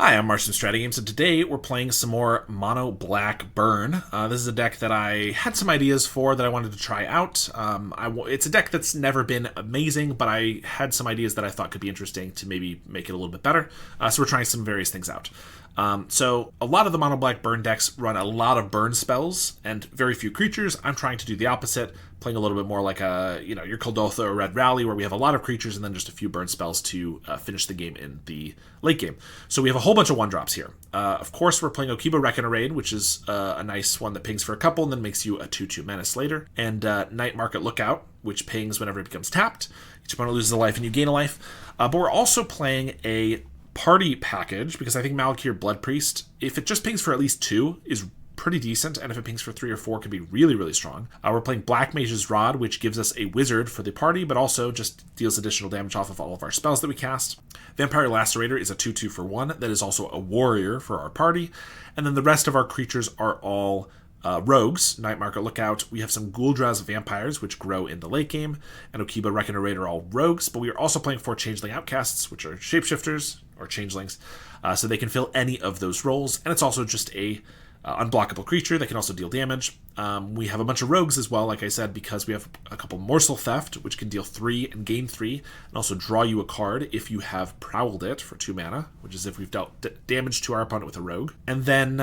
Hi, I'm Marsh from StrataGames, and today we're playing some more Mono Black Burn. This is a deck that I had some ideas for that I wanted to try out. It's a deck that's never been amazing, but I had some ideas that I thought could be interesting to maybe make it a little bit better. So we're trying some various things out. So a lot of the Mono Black Burn decks run a lot of burn spells and very few creatures. I'm trying to do the opposite, playing a little bit more like your Kuldotha or Red Rally, where we have a lot of creatures and then just a few burn spells to finish the game in the late game. So we have a whole bunch of 1-drops here. Of course, we're playing Okiba Reckoner Raid, which is a nice one that pings for a couple and then makes you a 2/2 Menace later. And Night Market Lookout, which pings whenever it becomes tapped. Each opponent loses a life and you gain a life. But we're also playing a party package, because I think Malakir Blood Priest, if it just pings for at least 2, is pretty decent, and if it pings for 3 or 4, can be really, really strong. We're playing Black Mage's Rod, which gives us a wizard for the party, but also just deals additional damage off of all of our spells that we cast. Vampire Lacerator is a 2/2 for 1 that is also a warrior for our party, and then the rest of our creatures are all rogues. Night Market Lookout, we have some Gul'Draz vampires, which grow in the late game, and Okiba Reckoner Raid are all rogues, but we are also playing 4 Changeling Outcasts, which are shapeshifters, or changelings, so they can fill any of those roles, and it's also just a unblockable creature that can also deal damage. We have a bunch of rogues as well, like I said, because we have a couple Morsel Theft, which can deal 3 and gain 3, and also draw you a card if you have Prowled it for 2 mana, which is if we've dealt damage to our opponent with a rogue. And then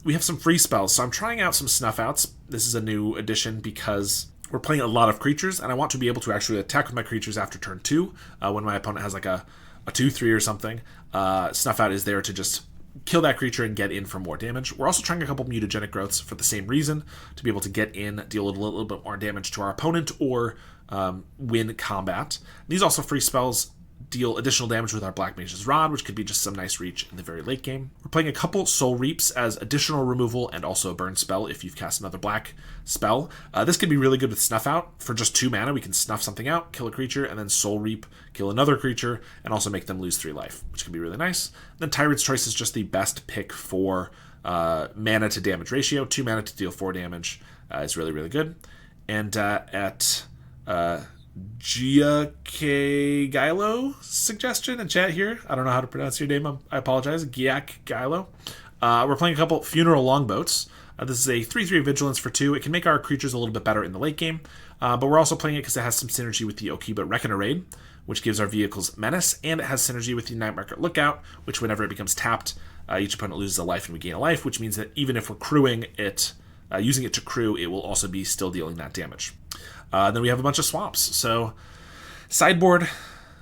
we have some free spells, so I'm trying out some Snuff Outs. This is a new addition because we're playing a lot of creatures, and I want to be able to actually attack with my creatures after turn 2, when my opponent has like a 2/3 or something. Snuff Out is there to just kill that creature and get in for more damage. We're also trying a couple mutagenic growths for the same reason, to be able to get in, deal a little bit more damage to our opponent, or win combat. These also free spells deal additional damage with our Black Mage's Rod, which could be just some nice reach in the very late game. We're playing a couple Soul Reaps as additional removal and also a burn spell if you've cast another black spell. This could be really good with Snuff Out. For just 2 mana, we can snuff something out, kill a creature, and then Soul Reap, kill another creature, and also make them lose 3 life, which can be really nice. Then Tyrant's Choice is just the best pick for mana to damage ratio. 2 mana to deal 4 damage is really, really good. And at Gia K. Gylo suggestion in chat here. I don't know how to pronounce your name. I apologize. Giak Gylo. We're playing a couple Funeral Longboats. This is a 3/3 Vigilance for 2. It can make our creatures a little bit better in the late game, but we're also playing it because it has some synergy with the Okiba Reckoner Raid, which gives our vehicles Menace, and it has synergy with the Night Market Lookout, which whenever it becomes tapped, each opponent loses a life and we gain a life, which means that even if we're crewing it, using it to crew, it will also be still dealing that damage. Then we have a bunch of swaps. So sideboard,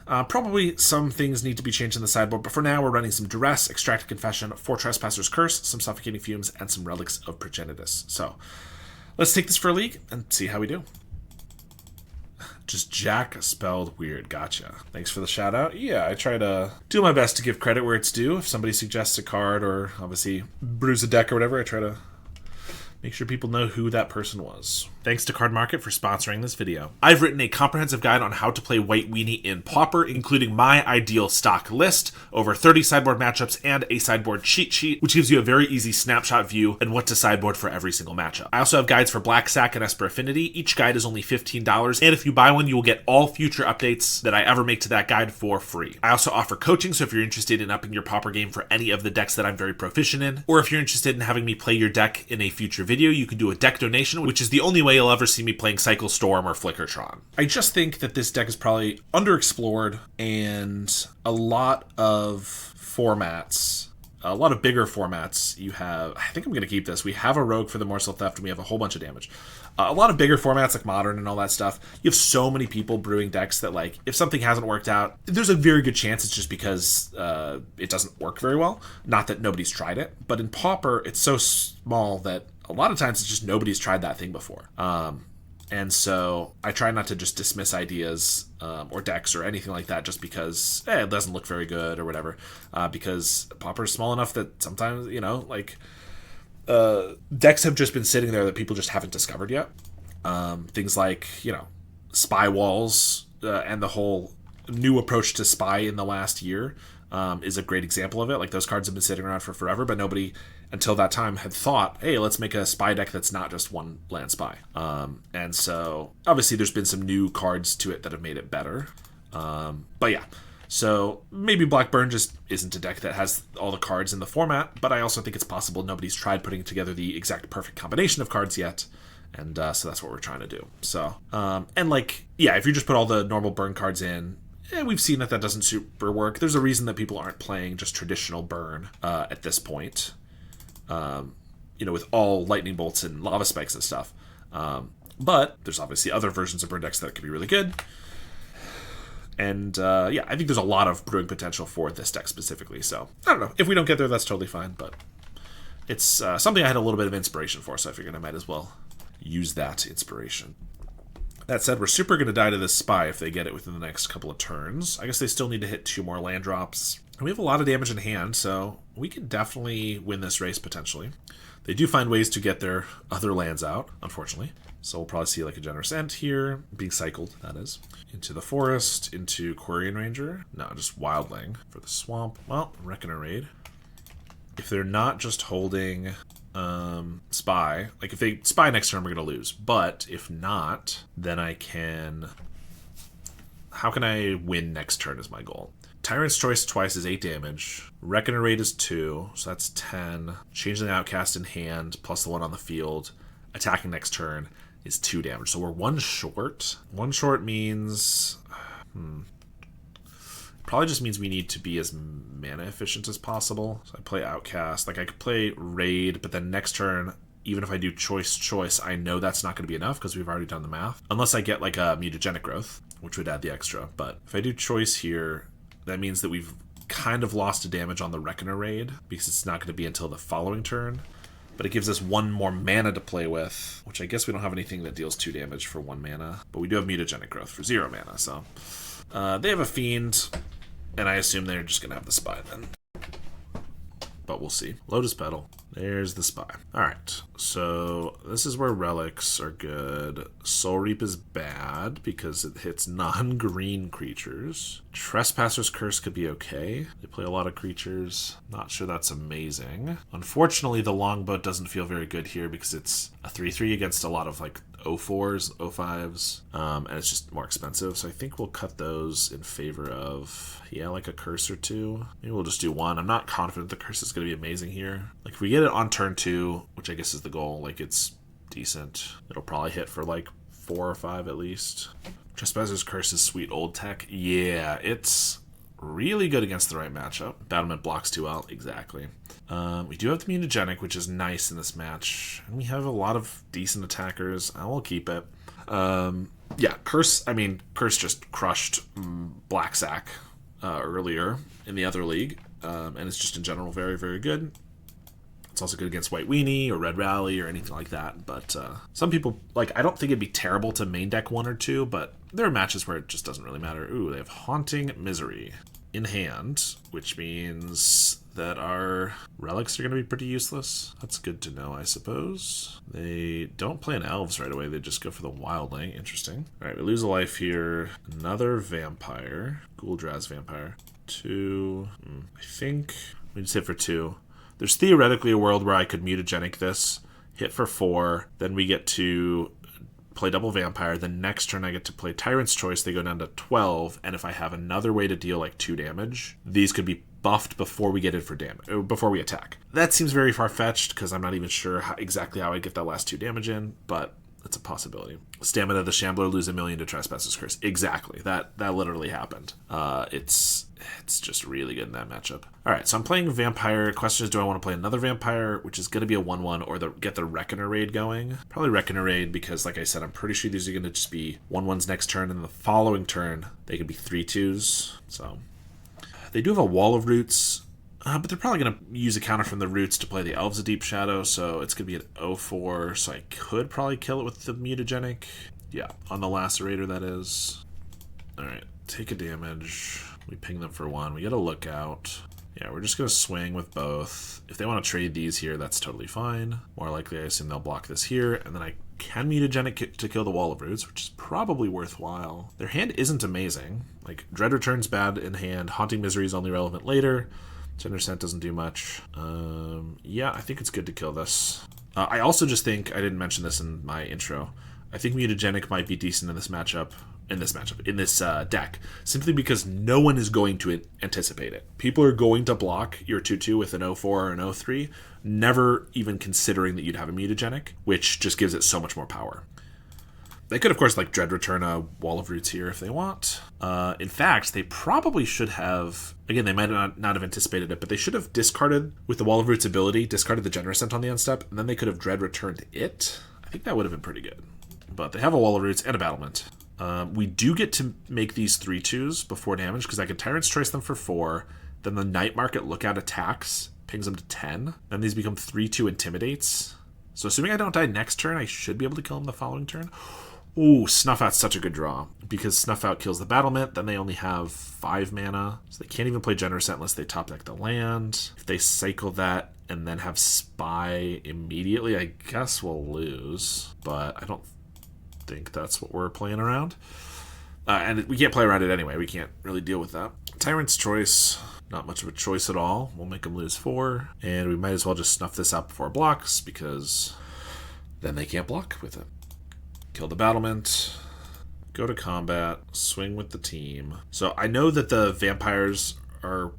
probably some things need to be changed in the sideboard, but for now we're running some Duress, Extracted Confession, 4 Trespasser's Curse, some Suffocating Fumes, and some Relics of Progenitus. So let's take this for a league and see how we do. Just Jack spelled weird. Gotcha. Thanks for the shout out. Yeah, I try to do my best to give credit where it's due. If somebody suggests a card or obviously brews a deck or whatever, I try to make sure people know who that person was. Thanks to Card Market for sponsoring this video. I've written a comprehensive guide on how to play White Weenie in Pauper, including my ideal stock list, over 30 sideboard matchups, and a sideboard cheat sheet, which gives you a very easy snapshot view and what to sideboard for every single matchup. I also have guides for Black Sack and Esper Affinity. Each guide is only $15, and if you buy one, you will get all future updates that I ever make to that guide for free. I also offer coaching, so if you're interested in upping your Pauper game for any of the decks that I'm very proficient in, or if you're interested in having me play your deck in a future video, you can do a deck donation, which is the only way you'll ever see me playing Cycle Storm or Flickertron. I just think that this deck is probably underexplored, and a lot of formats, a lot of bigger formats you have. I think I'm going to keep this. We have a Rogue for the Morsel Theft, and we have a whole bunch of damage. A lot of bigger formats like Modern and all that stuff, you have so many people brewing decks that, like, if something hasn't worked out, there's a very good chance it's just because it doesn't work very well. Not that nobody's tried it, but in Pauper, it's so small that a lot of times it's just nobody's tried that thing before. And so I try not to just dismiss ideas or decks or anything like that just because it doesn't look very good or whatever. Because Pauper's small enough that sometimes, decks have just been sitting there that people just haven't discovered yet. Things like, Spy Walls and the whole new approach to Spy in the last year is a great example of it. Like, those cards have been sitting around for forever, but nobody until that time had thought, hey, let's make a Spy deck that's not just one land Spy. And so obviously there's been some new cards to it that have made it better. But yeah, So maybe Black Burn just isn't a deck that has all the cards in the format, but I also think it's possible nobody's tried putting together the exact perfect combination of cards yet. And so that's what we're trying to do. So, and like, yeah, if you just put all the normal burn cards in, we've seen that doesn't super work. There's a reason that people aren't playing just traditional burn at this point. With all lightning bolts and lava spikes and stuff. But there's obviously other versions of burn decks that could be really good. And I think there's a lot of brewing potential for this deck specifically. So, I don't know. If we don't get there, that's totally fine. But it's something I had a little bit of inspiration for, so I figured I might as well use that inspiration. That said, we're super going to die to this Spy if they get it within the next couple of turns. I guess they still need to hit 2 more land drops. And we have a lot of damage in hand, so we can definitely win this race potentially. They do find ways to get their other lands out, unfortunately. So we'll probably see like a Generous Ent here, being cycled, that is. Into the Forest, into Quarian Ranger. No, just Wildling for the Swamp. Well, Reckoner Raid. If they're not just holding Spy, like if they Spy next turn, we're going to lose. But if not, then I can... How can I win next turn is my goal. Tyrant's Choice twice is 8 damage. Reckoner Raid is 2, so that's 10. Changing the Outcast in hand, plus the one on the field. Attacking next turn is 2 damage. So we're 1 short. 1 short means... Probably just means we need to be as mana efficient as possible. So I play Outcast. Like I could play Raid, but then next turn, even if I do Choice, I know that's not going to be enough because we've already done the math. Unless I get like a Mutagenic Growth, which would add the extra. But if I do Choice here, that means that we've kind of lost a damage on the Reckoner Raid because it's not going to be until the following turn. But it gives us 1 more mana to play with, which I guess we don't have anything that deals 2 damage for 1 mana. But we do have Mutagenic Growth for 0 mana, so... they have a Fiend, and I assume they're just going to have the Spy then. But we'll see. Lotus Petal. There's the Spy. Alright, so this is where relics are good. Soul Reap is bad because it hits non-green creatures. Trespasser's Curse could be okay. They play a lot of creatures. Not sure that's amazing. Unfortunately, the Longboat doesn't feel very good here because it's a 3/3 against a lot of like 04s, 05s, and it's just more expensive. So I think we'll cut those in favor of, like a curse or 2. Maybe we'll just do 1. I'm not confident the curse is going to be amazing here. Like if we get it on turn 2, which I guess is the goal, like it's decent. It'll probably hit for like 4 or 5 at least. Trespasser's Curse is sweet old tech. Yeah, it's really good against the right matchup. Battlement blocks too well, exactly. We do have the Mutagenic, which is nice in this match. And we have a lot of decent attackers. I will keep it. Curse just crushed Black Sack earlier in the other league. And it's just in general very, very good. It's also good against White Weenie or Red Rally or anything like that. But some people, I don't think it'd be terrible to main deck 1 or 2, but there are matches where it just doesn't really matter. Ooh, they have Haunting Misery in hand, which means that our relics are going to be pretty useless. That's good to know, I suppose. They don't play an Elves right away. They just go for the Wildling. Interesting. All right, we lose a life here. Another Vampire. Ghoul-Draz Vampire. 2. I think we just hit for 2. There's theoretically a world where I could Mutagenic this, hit for 4, then we get to play double Vampire, then next turn I get to play Tyrant's Choice, they go down to 12, and if I have another way to deal 2 damage, these could be buffed before we get in for damage, or before we attack. That seems very far-fetched, because I'm not even sure exactly how I get that last 2 damage in, but it's a possibility. Stamina, the Shambler lose 1,000,000 to Trespasser's Curse. Exactly. That literally happened. It's just really good in that matchup. Alright, so I'm playing Vampire. Question is, do I want to play another Vampire, which is going to be a 1/1, or get the Reckoner Raid going? Probably Reckoner Raid, because like I said, I'm pretty sure these are going to just be 1/1s next turn, and the following turn, they could be 3/2s. So, they do have a Wall of Roots, but they're probably going to use a counter from the Roots to play the Elves of Deep Shadow, so it's going to be an 0/4, so I could probably kill it with the Mutagenic. Yeah, on the Lacerator, that is. Alright, take a damage. We ping them for 1. We get a Lookout. Yeah, we're just going to swing with both. If they want to trade these here, that's totally fine. More likely, I assume they'll block this here, and then I can Mutagenic to kill the Wall of Roots, which is probably worthwhile. Their hand isn't amazing. Dread Return's bad in hand. Haunting Misery is only relevant later. Generous Ent doesn't do much. I think it's good to kill this. I also just think, I didn't mention this in my intro, I think Mutagenic might be decent in this matchup in this matchup, in this deck, simply because no one is going to anticipate it. People are going to block your 2/2 with an 0/4 or an 0/3, never even considering that you'd have a mutagenic, which just gives it so much more power. They could, of course, like Dread Return a Wall of Roots here if they want. In fact, they probably should have, again, they might not have anticipated it, but they should have discarded, with the Wall of Roots ability, discarded the Generosent on the end step, and then they could have Dread Returned it. I think that would have been pretty good. But they have a Wall of Roots and a Battlement. We do get to make these 3/2s before damage, because I can Tyrant's Choice them for 4, then the Night Market Lookout attacks, pings them to 10, then these become 3/2 Intimidates. So assuming I don't die next turn, I should be able to kill them the following turn. Ooh, Snuff Out's such a good draw, because Snuff Out kills the Battlement, then they only have 5 mana, so they can't even play Generosent unless they top deck the land. If they cycle that and then have Spy immediately, I guess we'll lose, but I don't think that's what we're playing around. And we can't play around it anyway, we can't really deal with that. Tyrant's Choice, not much of a choice at all. We'll make them lose 4, and we might as well just snuff this out before it blocks, because then they can't block with it. Kill the Battlement, go to combat, swing with the team. So I know that the vampires are,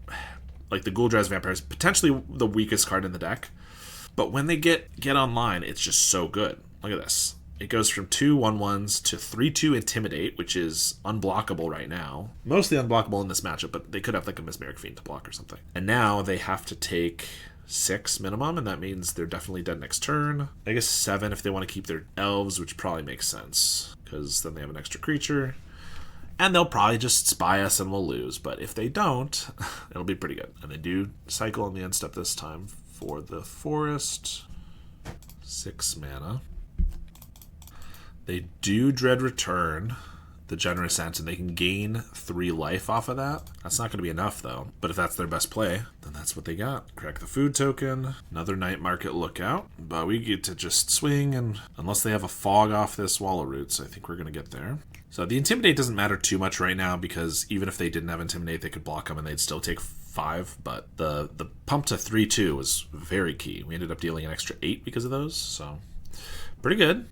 like the Ghoul-Draz vampires, potentially the weakest card in the deck, but when they get online, it's just so good. Look at this. It goes from 2 1/1s to 3/2 Intimidate, which is unblockable right now. Mostly unblockable in this matchup, but they could have like a Mesmeric Fiend to block or something. And now they have to take 6 minimum, and that means they're definitely dead next turn. I guess 7 if they want to keep their elves, which probably makes sense, because then they have an extra creature. And they'll probably just spy us and we'll lose, but if they don't, it'll be pretty good. And they do cycle on the end step this time for the Forest. 6 mana. They do Dread Return the Generosent, and they can gain 3 life off of that. That's not going to be enough, though. But if that's their best play, then that's what they got. Crack the food token, another Night Market Lookout. But we get to just swing, and unless they have a fog off this Wall of Roots, I think we're going to get there. So the Intimidate doesn't matter too much right now, because even if they didn't have Intimidate, they could block them and they'd still take 5. But the pump to 3/2 was very key. We ended up dealing an extra 8 because of those, so pretty good.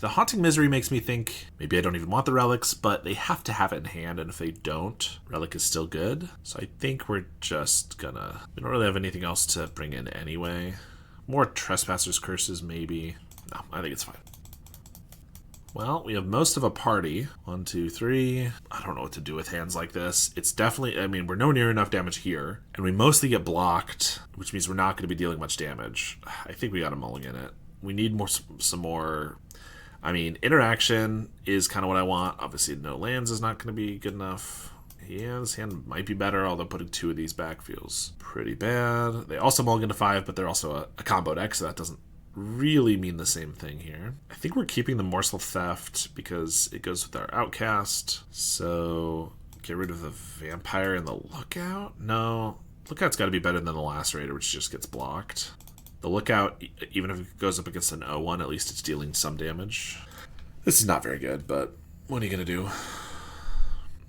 The Haunting Misery makes me think maybe I don't even want the relics, but they have to have it in hand, and if they don't, relic is still good. So I think we're just gonna... We don't really have anything else to bring in anyway. More Trespasser's Curses, maybe. No, I think it's fine. Well, we have most of a party. 1, 2, 3. I don't know what to do with hands like this. It's definitely... I mean, we're nowhere near enough damage here, and we mostly get blocked, which means we're not going to be dealing much damage. I think we got a mulligan it. We need some more... I mean, interaction is kind of what I want. Obviously, no lands is not going to be good enough. Yeah, this hand might be better, although putting 2 of these back feels pretty bad. They also mulligan to 5, but they're also a combo deck, so that doesn't really mean the same thing here. I think we're keeping the Morsel Theft because it goes with our Outcast. So, get rid of the Vampire and the Lookout? No, Lookout's got to be better than the Lacerator, which just gets blocked. The Lookout, even if it goes up against an 0/1, at least it's dealing some damage. This is not very good, but what are you going to do?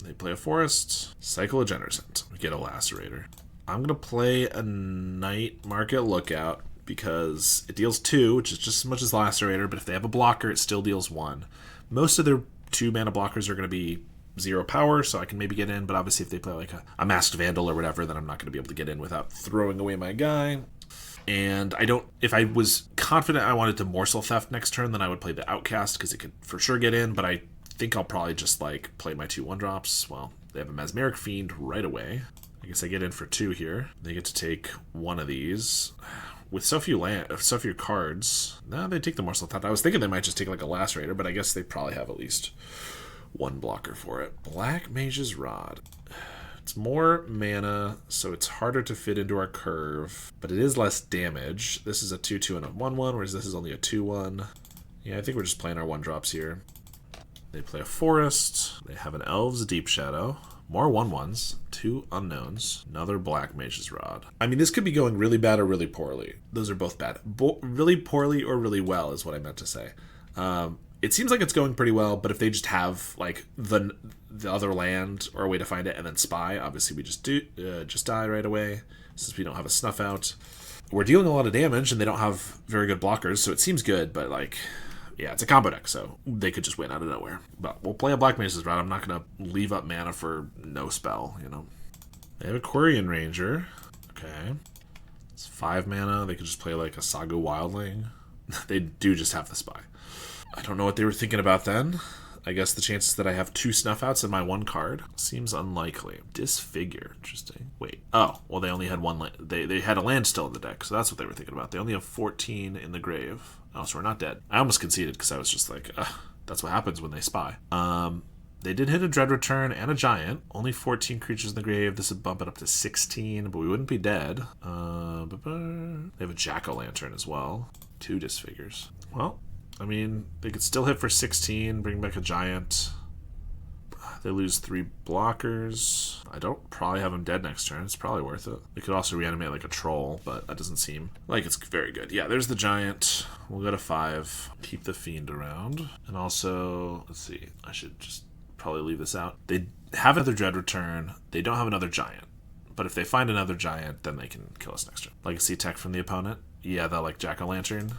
They play a Forest, cycle a Generosent. We get a Lacerator. I'm going to play a Night Market Lookout because it deals 2, which is just as much as Lacerator, but if they have a blocker, it still deals 1. Most of their 2 mana blockers are going to be 0 power, so I can maybe get in, but obviously if they play like a Masked Vandal or whatever, then I'm not going to be able to get in without throwing away my guy. And I don't... If I was confident I wanted to Morsel Theft next turn, then I would play the Outcast, because it could for sure get in, but I think I'll probably just, like, play my 2 1-drops. Well, they have a Mesmeric Fiend right away. I guess I get in for 2 here. They get to take 1 of these. With so few cards... No, they take the Morsel Theft. I was thinking they might just take, like, a Lacerator, but I guess they probably have at least 1 blocker for it. Black Mage's Rod. It's more mana, so it's harder to fit into our curve, but it is less damage. This is a 2/2 and a 1/1, whereas this is only a 2/1. Yeah, I think we're just playing our 1-drops here. They play a Forest. They have an Elves Deep Shadow. More 1/1s. 2 unknowns. Another Black Mage's Rod. I mean, this could be going really bad or really poorly. Those are both bad. Really poorly or really well is what I meant to say. It seems like it's going pretty well, but if they just have like the other land or a way to find it and then spy, obviously we just die right away since we don't have a Snuff Out. We're dealing a lot of damage and they don't have very good blockers, so it seems good, but like Yeah, it's a combo deck, so they could just win out of nowhere. But we'll play a Black Mage's Rod. I'm not going to leave up mana for no spell, you know. They have a Quirion Ranger. Okay. It's 5 mana. They could just play like a Sagu Wildling. They do just have the Spy. I don't know what they were thinking about then. I guess the chances that I have 2 Snuff Outs in my 1 card seems unlikely. Disfigure. Interesting. Wait. Oh, well, they only had 1 land. They had a land still in the deck, so that's what they were thinking about. They only have 14 in the grave. Oh, so we're not dead. I almost conceded because I was just like, that's what happens when they spy. They did hit a Dread Return and a Giant. Only 14 creatures in the grave. This would bump it up to 16, but we wouldn't be dead. They have a Jack-O-Lantern as well. 2 Disfigures. Well, I mean, they could still hit for 16, bring back a Giant. They lose 3 blockers. I don't probably have them dead next turn. It's probably worth it. They could also reanimate like a Troll, but that doesn't seem like it's very good. Yeah, there's the Giant. We'll go to 5. Keep the Fiend around. And also, let's see. I should just probably leave this out. They have another Dread Return. They don't have another Giant. But if they find another Giant, then they can kill us next turn. Legacy Tech from the opponent. Yeah, that like Jack-O-Lantern.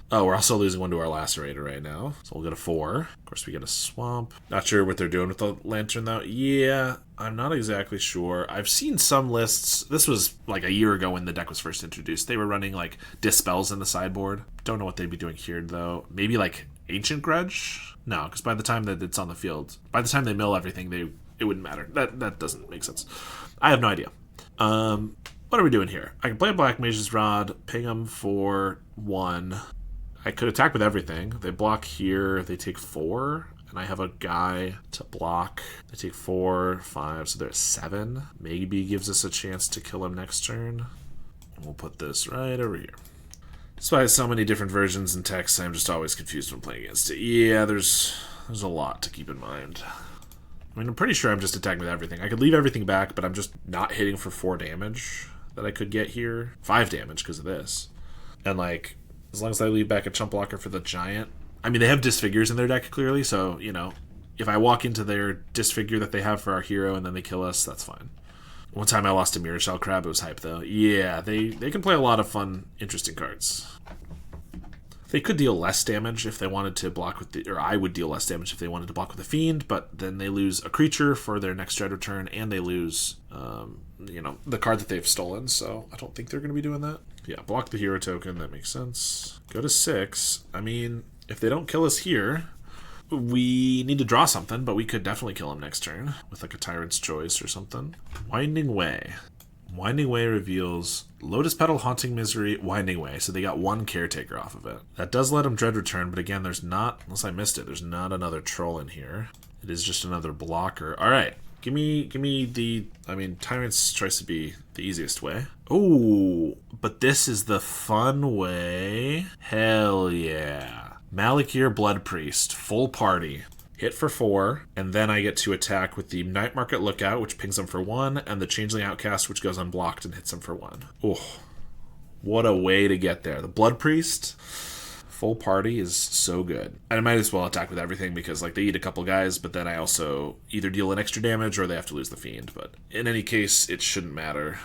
Oh, we're also losing 1 to our Lacerator right now. So we'll go to 4. Of course, we get a Swamp. Not sure what they're doing with the Lantern, though. Yeah, I'm not exactly sure. I've seen some lists. This was like a year ago when the deck was first introduced. They were running like Dispels in the sideboard. Don't know what they'd be doing here, though. Maybe like Ancient Grudge? No, because by the time that it's on the field, by the time they mill everything, it wouldn't matter. That doesn't make sense. I have no idea. What are we doing here? I can play a Black Mage's Rod, ping them for 1. I could attack with everything. They block here. They take 4. And I have a guy to block. They take 4, 5. So they're at 7. Maybe gives us a chance to kill him next turn. We'll put this right over here. Despite so many different versions and texts, I'm just always confused when playing against it. Yeah, there's a lot to keep in mind. I mean, I'm pretty sure I'm just attacking with everything. I could leave everything back, but I'm just not hitting for 4 damage that I could get here. 5 damage because of this. And like, as long as I leave back a chump blocker for the Giant. I mean, they have Disfigures in their deck, clearly, so, you know, if I walk into their Disfigure that they have for our hero and then they kill us, that's fine. One time I lost to Mirror Shell Crab, it was hype, though. Yeah, they can play a lot of fun, interesting cards. They could deal less damage if they wanted to block with the... Or I would deal less damage if they wanted to block with the Fiend, but then they lose a creature for their next Dread Return, and they lose, you know, the card that they've stolen, so I don't think they're going to be doing that. Yeah, block the hero token, that makes sense. Go to 6. I mean, if they don't kill us here, we need to draw something, but we could definitely kill him next turn with like a Tyrant's Choice or something. Winding Way. Winding Way reveals Lotus Petal, Haunting Misery, Winding Way. So they got 1 Caretaker off of it. That does let them Dread Return, but again, there's not, unless I missed it, there's not another Troll in here. It is just another blocker. All right. Give me the, I mean, Tyrant's Choice would be the easiest way. Oh, but this is the fun way. Hell yeah. Malakir Blood Priest, full party. Hit for 4, and then I get to attack with the Night Market Lookout, which pings them for 1, and the Changeling Outcast, which goes unblocked and hits them for 1. Oh, what a way to get there. The Blood Priest, full party, is so good. And I might as well attack with everything because like they eat a couple guys, but then I also either deal an extra damage or they have to lose the Fiend. But in any case, it shouldn't matter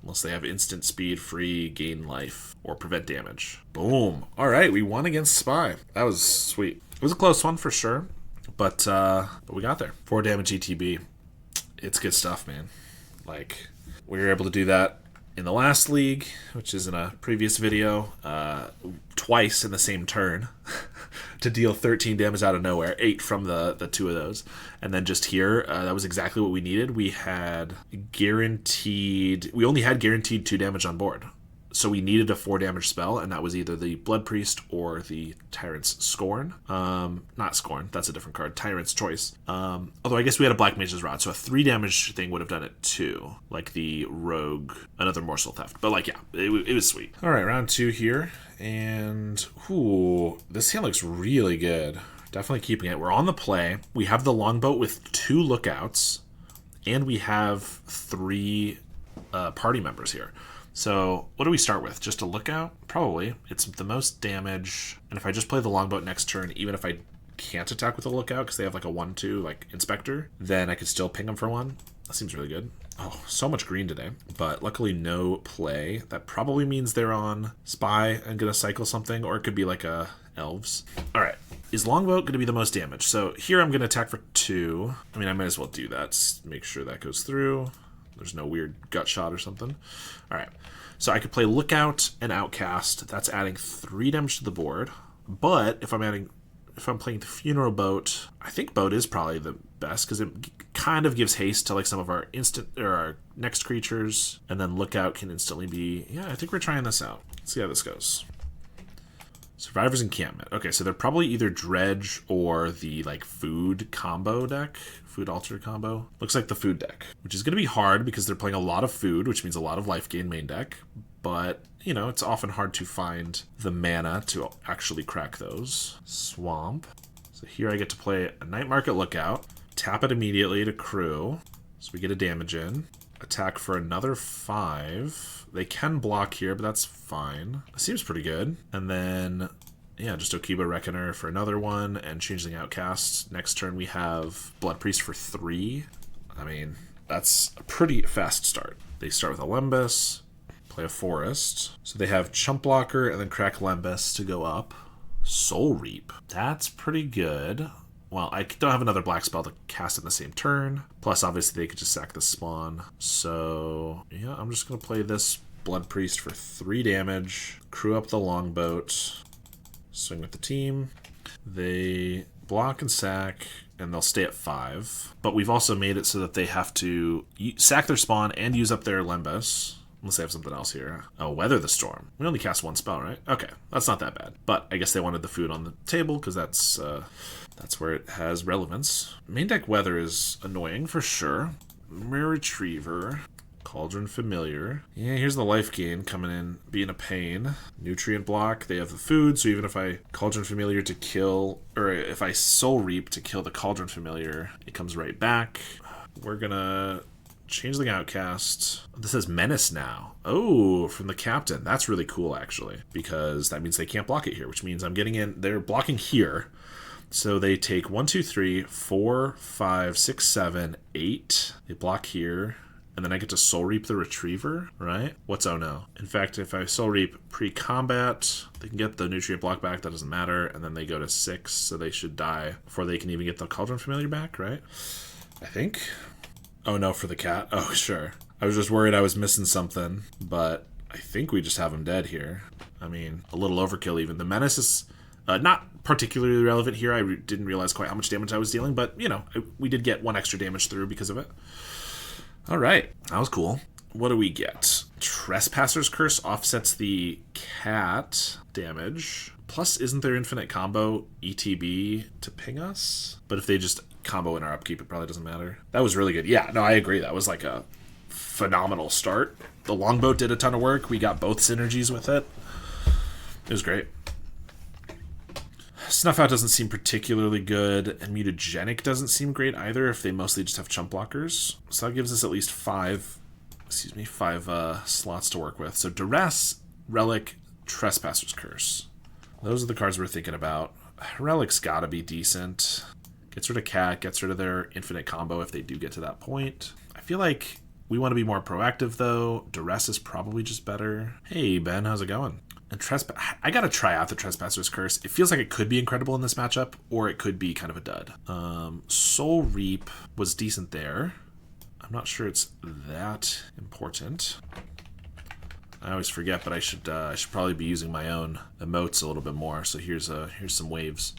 unless they have instant speed, free, gain life, or prevent damage. Boom. All right, we won against Spy. That was sweet. It was a close one for sure, but we got there. 4 damage ETB. It's good stuff, man. Like, we were able to do that in the last league, which is in a previous video, twice in the same turn to deal 13 damage out of nowhere, 8 from the 2 of those. And then just here, that was exactly what we needed. We only had guaranteed 2 damage on board. So we needed a 4 damage spell, and that was either the Blood Priest or the Tyrant's Scorn. Not Scorn, that's a different card. Tyrant's Choice. Although I guess we had a Black Mage's Rod, so a 3 damage thing would have done it too. Like the Rogue, another Morsel Theft. But like, yeah, it was sweet. All right, round 2 here. And, ooh, this hand looks really good. Definitely keeping it. We're on the play. We have the Longboat with 2 lookouts, and we have 3 party members here. So what do we start with? Just a lookout? Probably. It's the most damage. And if I just play the Longboat next turn, even if I can't attack with a lookout because they have like a 1/2 like Inspector, then I could still ping them for 1. That seems really good. Oh, so much green today. But luckily no play. That probably means they're on Spy and gonna cycle something, or it could be like a Elves. All right. Is Longboat going to be the most damage? So here I'm going to attack for 2. I mean, I might as well do that. Make sure that goes through. There's no weird gut shot or something. All right. So I could play Lookout and Outcast. That's adding 3 damage to the board. But if I'm playing the Funeral Boat, I think Boat is probably the best because it kind of gives haste to like some of our instant or our next creatures, and then Lookout can instantly be. Yeah, I think we're trying this out. Let's see how this goes. Survivor's Encampment. Okay, so they're probably either Dredge or the like food combo deck. Food altar combo. Looks like the food deck, which is going to be hard because they're playing a lot of food, which means a lot of life gain main deck. But, you know, it's often hard to find the mana to actually crack those. Swamp. So here I get to play a Night Market Lookout. Tap it immediately to crew. So we get a damage in. Attack for another 5. They can block here, but that's fine. It seems pretty good. And then, yeah, just Okiba Reckoner for another one, and Changeling Outcast. Next turn we have Blood Priest for 3. I mean, that's a pretty fast start. They start with a Lembas, play a Forest. So they have Chump Blocker and then Crack Lembas to go up. Soul Reap. That's pretty good. Well, I don't have another black spell to cast in the same turn. Plus, obviously, they could just sack the spawn. So, yeah, I'm just going to play this Blood Priest for 3 damage. Crew up the Longboat. Swing with the team. They block and sack, and they'll stay at 5. But we've also made it so that they have to sack their spawn and use up their Lembas. Unless they have something else here. Oh, Weather the Storm. We only cast 1 spell, right? Okay, that's not that bad. But I guess they wanted the food on the table because that's where it has relevance. Main deck Weather is annoying for sure. Mirror Retriever. Cauldron Familiar. Yeah, here's the life gain coming in, being a pain. Nutrient Block. They have the food, so even if I Cauldron Familiar to kill, or if I Soul Reap to kill the Cauldron Familiar, it comes right back. We're gonna Changeling Outcast. This says Menace now. Oh, from the captain. That's really cool, actually, because that means they can't block it here, which means I'm getting in. They're blocking here. So they take 1, 2, 3, 4, 5, 6, 7, 8. They block here. And then I get to Soul Reap the Retriever, right? What's oh no? In fact, if I Soul Reap pre-combat, they can get the Nutrient Block back. That doesn't matter. And then they go to 6, so they should die before they can even get the Cauldron Familiar back, right? I think. Oh no, for the cat. Oh, sure. I was just worried I was missing something, but I think we just have him dead here. I mean, a little overkill even. The Menace is not particularly relevant here. I didn't realize quite how much damage I was dealing, but, you know, we did get 1 extra damage through because of it. All right, that was cool. What do we get? Trespasser's Curse offsets the cat damage. Plus, isn't there infinite combo ETB to ping us? But if they just combo in our upkeep, it probably doesn't matter. That was really good. Yeah, no, I agree. That was like a phenomenal start. The Longboat did a ton of work. We got both synergies with it. It was great. Snuff Out doesn't seem particularly good, and Mutagenic doesn't seem great either if they mostly just have chump blockers. So that gives us at least 5 slots to work with. So Duress, Relic, Trespasser's Curse. Those are the cards we're thinking about. Relic's gotta be decent. Gets rid of Cat, gets rid of their infinite combo if they do get to that point. I feel like we want to be more proactive, though. Duress is probably just better. Hey, Ben, how's it going? And I gotta try out the Trespasser's Curse. It feels like it could be incredible in this matchup, or it could be kind of a dud. Soul Reap was decent there. I'm not sure it's that important. I always forget, but I should probably be using my own emotes a little bit more. So here's some waves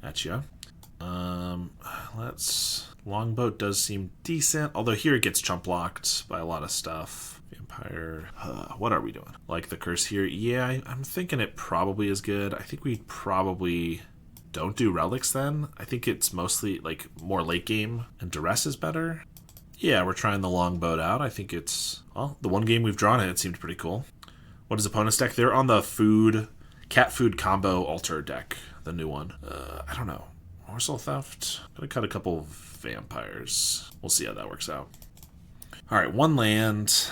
at you. Longboat does seem decent, although here it gets chump blocked by a lot of stuff. Vampire. What are we doing? Like the curse here? Yeah, I'm thinking it probably is good. I think we probably don't do relics then. I think it's mostly like more late game, and Duress is better. Yeah, we're trying the Longboat out. I think it's, well, the one game we've drawn it seemed pretty cool. What is opponent's deck? They're on the cat food combo altar deck, the new one. I don't know. Morsel Theft. Gonna cut a couple vampires. We'll see how that works out. All right, 1 land.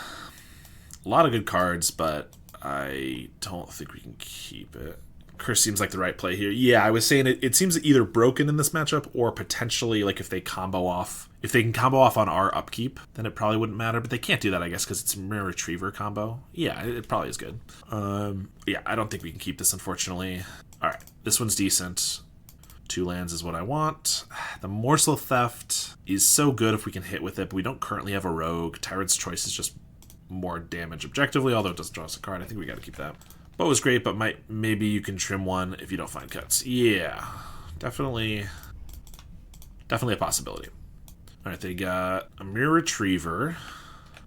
A lot of good cards, but I don't think we can keep it. Curse seems like the right play here. Yeah, I was saying it seems either broken in this matchup or potentially like if they can combo off on our upkeep, then it probably wouldn't matter, but they can't do that, I guess, because it's a Mirror Retriever combo. Yeah, it probably is good. Yeah, I don't think we can keep this, unfortunately. All right, this one's decent. 2 lands is what I want. The Morsel Theft is so good if we can hit with it, but we don't currently have a rogue. Tyrant's Choice is just more damage objectively, although it doesn't draw us a card. I think we got to keep that. Bow is great, but maybe you can trim one if you don't find cuts. Yeah, definitely a possibility. All right, they got a Mirror Retriever.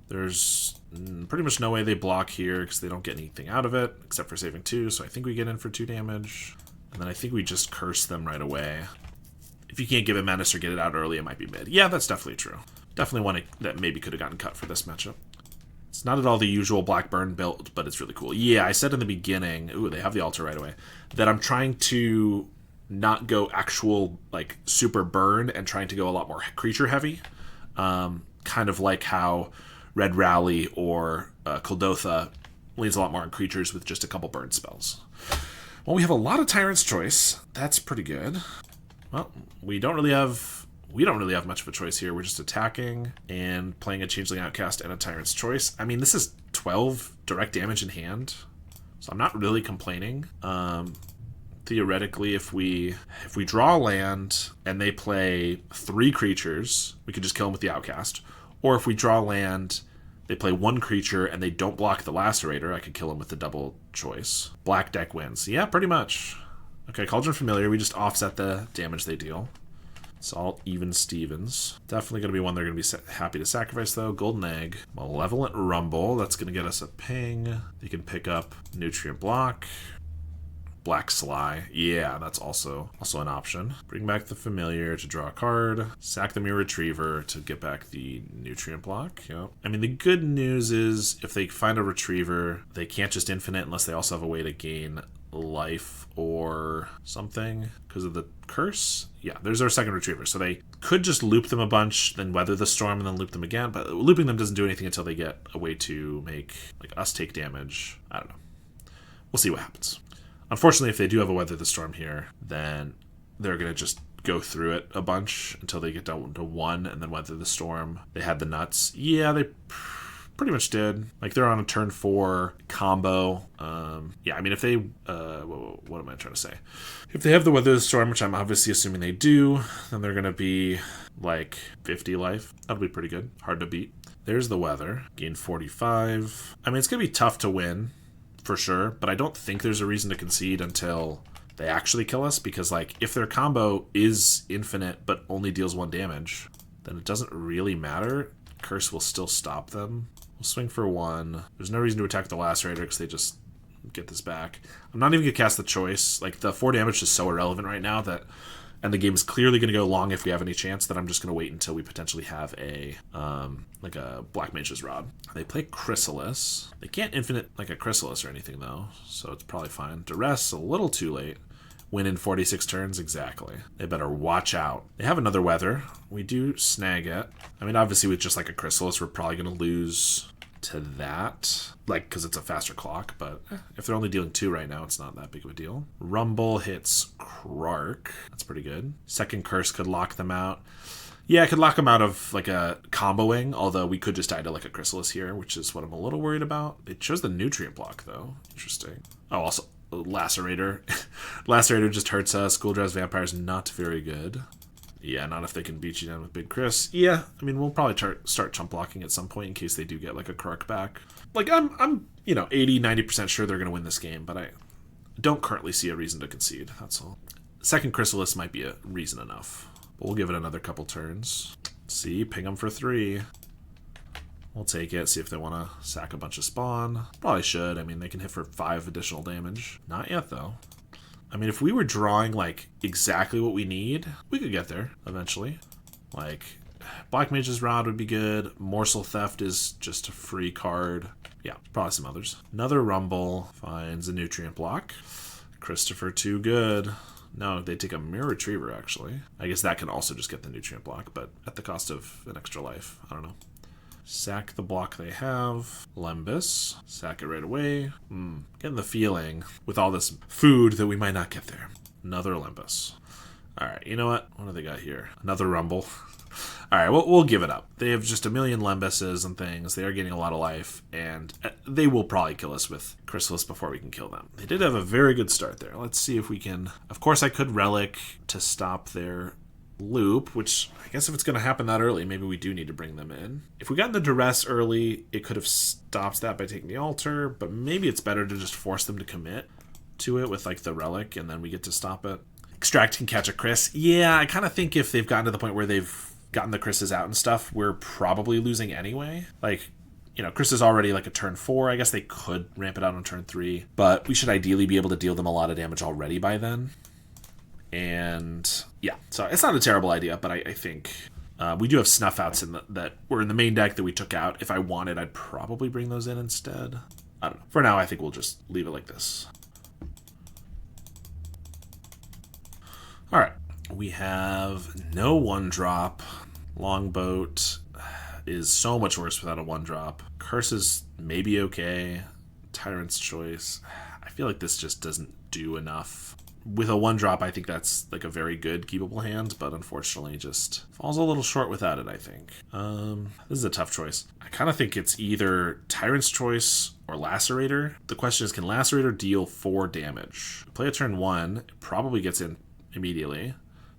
There's pretty much no way they block here because they don't get anything out of it except for saving 2, so I think we get in for 2 damage. And then I think we just curse them right away. If you can't give it menace or get it out early, it might be mid. Yeah, that's definitely true. Definitely one that maybe could have gotten cut for this matchup. It's not at all the usual black burn build, but it's really cool. Yeah, I said in the beginning, ooh, they have the altar right away, that I'm trying to not go actual, like, super burn and trying to go a lot more creature heavy. Kind of like how Red Rally or Kuldotha leans a lot more on creatures with just a couple burn spells. Well, we have a lot of Tyrant's Choice. That's pretty good. Well, we don't really have much of a choice here. We're just attacking and playing a Changeling Outcast and a Tyrant's Choice. I mean, this is 12 direct damage in hand, so I'm not really complaining. Theoretically, if we draw land and they play 3 creatures, we could just kill them with the Outcast. Or if we draw land, they play 1 creature and they don't block the Lacerator, I could kill them with the double choice. Black deck wins. Yeah, pretty much. Okay, Cauldron Familiar, we just offset the damage they deal. It's all even Stevens. Definitely going to be one they're going to be happy to sacrifice, though. Golden Egg. Malevolent Rumble. That's going to get us a ping. They can pick up Nutrient Block. Black Sly. Yeah, that's also an option. Bring back the Familiar to draw a card. Sack the Mirror Retriever to get back the Nutrient Block. Yep. I mean, the good news is if they find a Retriever, they can't just infinite unless they also have a way to gain life or something because of the curse. Yeah, there's our second Retriever. So they could just loop them a bunch, then weather the storm, and then loop them again. But looping them doesn't do anything until they get a way to make like us take damage. I don't know. We'll see what happens. Unfortunately, if they do have a weather the storm here, then they're going to just go through it a bunch until they get down to 1 and then weather the storm. They had the nuts. Yeah, they pretty much did. Like, they're on a turn 4 combo. Yeah, I mean, if they... what am I trying to say? If they have the weather the storm, which I'm obviously assuming they do, then they're going to be, like, 50 life. That'll be pretty good. Hard to beat. There's the weather. Gain 45. I mean, it's going to be tough to win, for sure, but I don't think there's a reason to concede until they actually kill us, because, like, if their combo is infinite but only deals 1 damage, then it doesn't really matter. Curse will still stop them. We'll swing for 1. There's no reason to attack the Lacerator because they just get this back. I'm not even going to cast the choice. Like, the 4 damage is so irrelevant right now that, and the game is clearly going to go long if we have any chance, that I'm just going to wait until we potentially have a, like a Black Mage's Rod. They play Chrysalis. They can't infinite like a Chrysalis or anything, though, so it's probably fine. Duress, a little too late. Win in 46 turns, exactly. They better watch out. They have another weather. We do snag it. I mean, obviously, with just like a Chrysalis, we're probably going to lose to that, like, because it's a faster clock, but if they're only dealing 2 right now, it's not that big of a deal. Rumble hits Krark. That's pretty good. Second Curse could lock them out. Yeah, I could lock them out of, like, a comboing, although we could just die to, like, a Chrysalis here, which is what I'm a little worried about. It chose the Nutrient Block, though. Interesting. Oh, also, Lacerator. Lacerator just hurts us. School Drives Vampires, not very good. Yeah, not if they can beat you down with Big Chris. Yeah, I mean, we'll probably start chump blocking at some point in case they do get, like, a Krark back. Like, I'm 80, 90% sure they're going to win this game, but I don't currently see a reason to concede, that's all. Second Chrysalis might be a reason enough, but we'll give it another couple turns. See, ping them for 3. We'll take it, see if they want to sack a bunch of spawn. Probably should. I mean, they can hit for 5 additional damage. Not yet, though. I mean, if we were drawing, like, exactly what we need, we could get there eventually. Like, Black Mage's Rod would be good. Morsel Theft is just a free card. Yeah, probably some others. Another Rumble finds a Nutrient Block. Christopher, too good. No, they take a Mirror Retriever, actually. I guess that can also just get the Nutrient Block, but at the cost of an extra life. I don't know. Sack the block they have. Lembus. Sack it right away. Getting the feeling with all this food that we might not get there. Another Lembus. All right, you know what? What do they got here? Another Rumble. All right, we'll give it up. They have just a million Lembuses and things. They are getting a lot of life, and they will probably kill us with Chrysalis before we can kill them. They did have a very good start there. Let's see if we can... Of course, I could Relic to stop their loop, which I guess if it's going to happen that early, maybe we do need to bring them in. If we got the Duress early, it could have stopped that by taking the Altar, but maybe it's better to just force them to commit to it with like the Relic, and then we get to stop it. Extract can catch a Chris. Yeah, I kind of think if they've gotten to the point where they've gotten the Chris's out and stuff, we're probably losing anyway. Like, you know, Chris is already like a turn 4. I guess they could ramp it out on turn 3, but we should ideally be able to deal them a lot of damage already by then. And yeah, so it's not a terrible idea, but I think we do have snuff outs that were in the main deck that we took out. If I wanted, I'd probably bring those in instead. I don't know. For now, I think we'll just leave it like this. All right. We have no 1-drop. Longboat is so much worse without a 1-drop. Curse is maybe okay. Tyrant's Choice. I feel like this just doesn't do enough. With a 1-drop, I think that's like a very good keepable hand, but unfortunately just falls a little short without it, I think. This is a tough choice. I kind of think it's either Tyrant's Choice or Lacerator. The question is, can Lacerator deal 4 damage? Play a turn 1, it probably gets in immediately.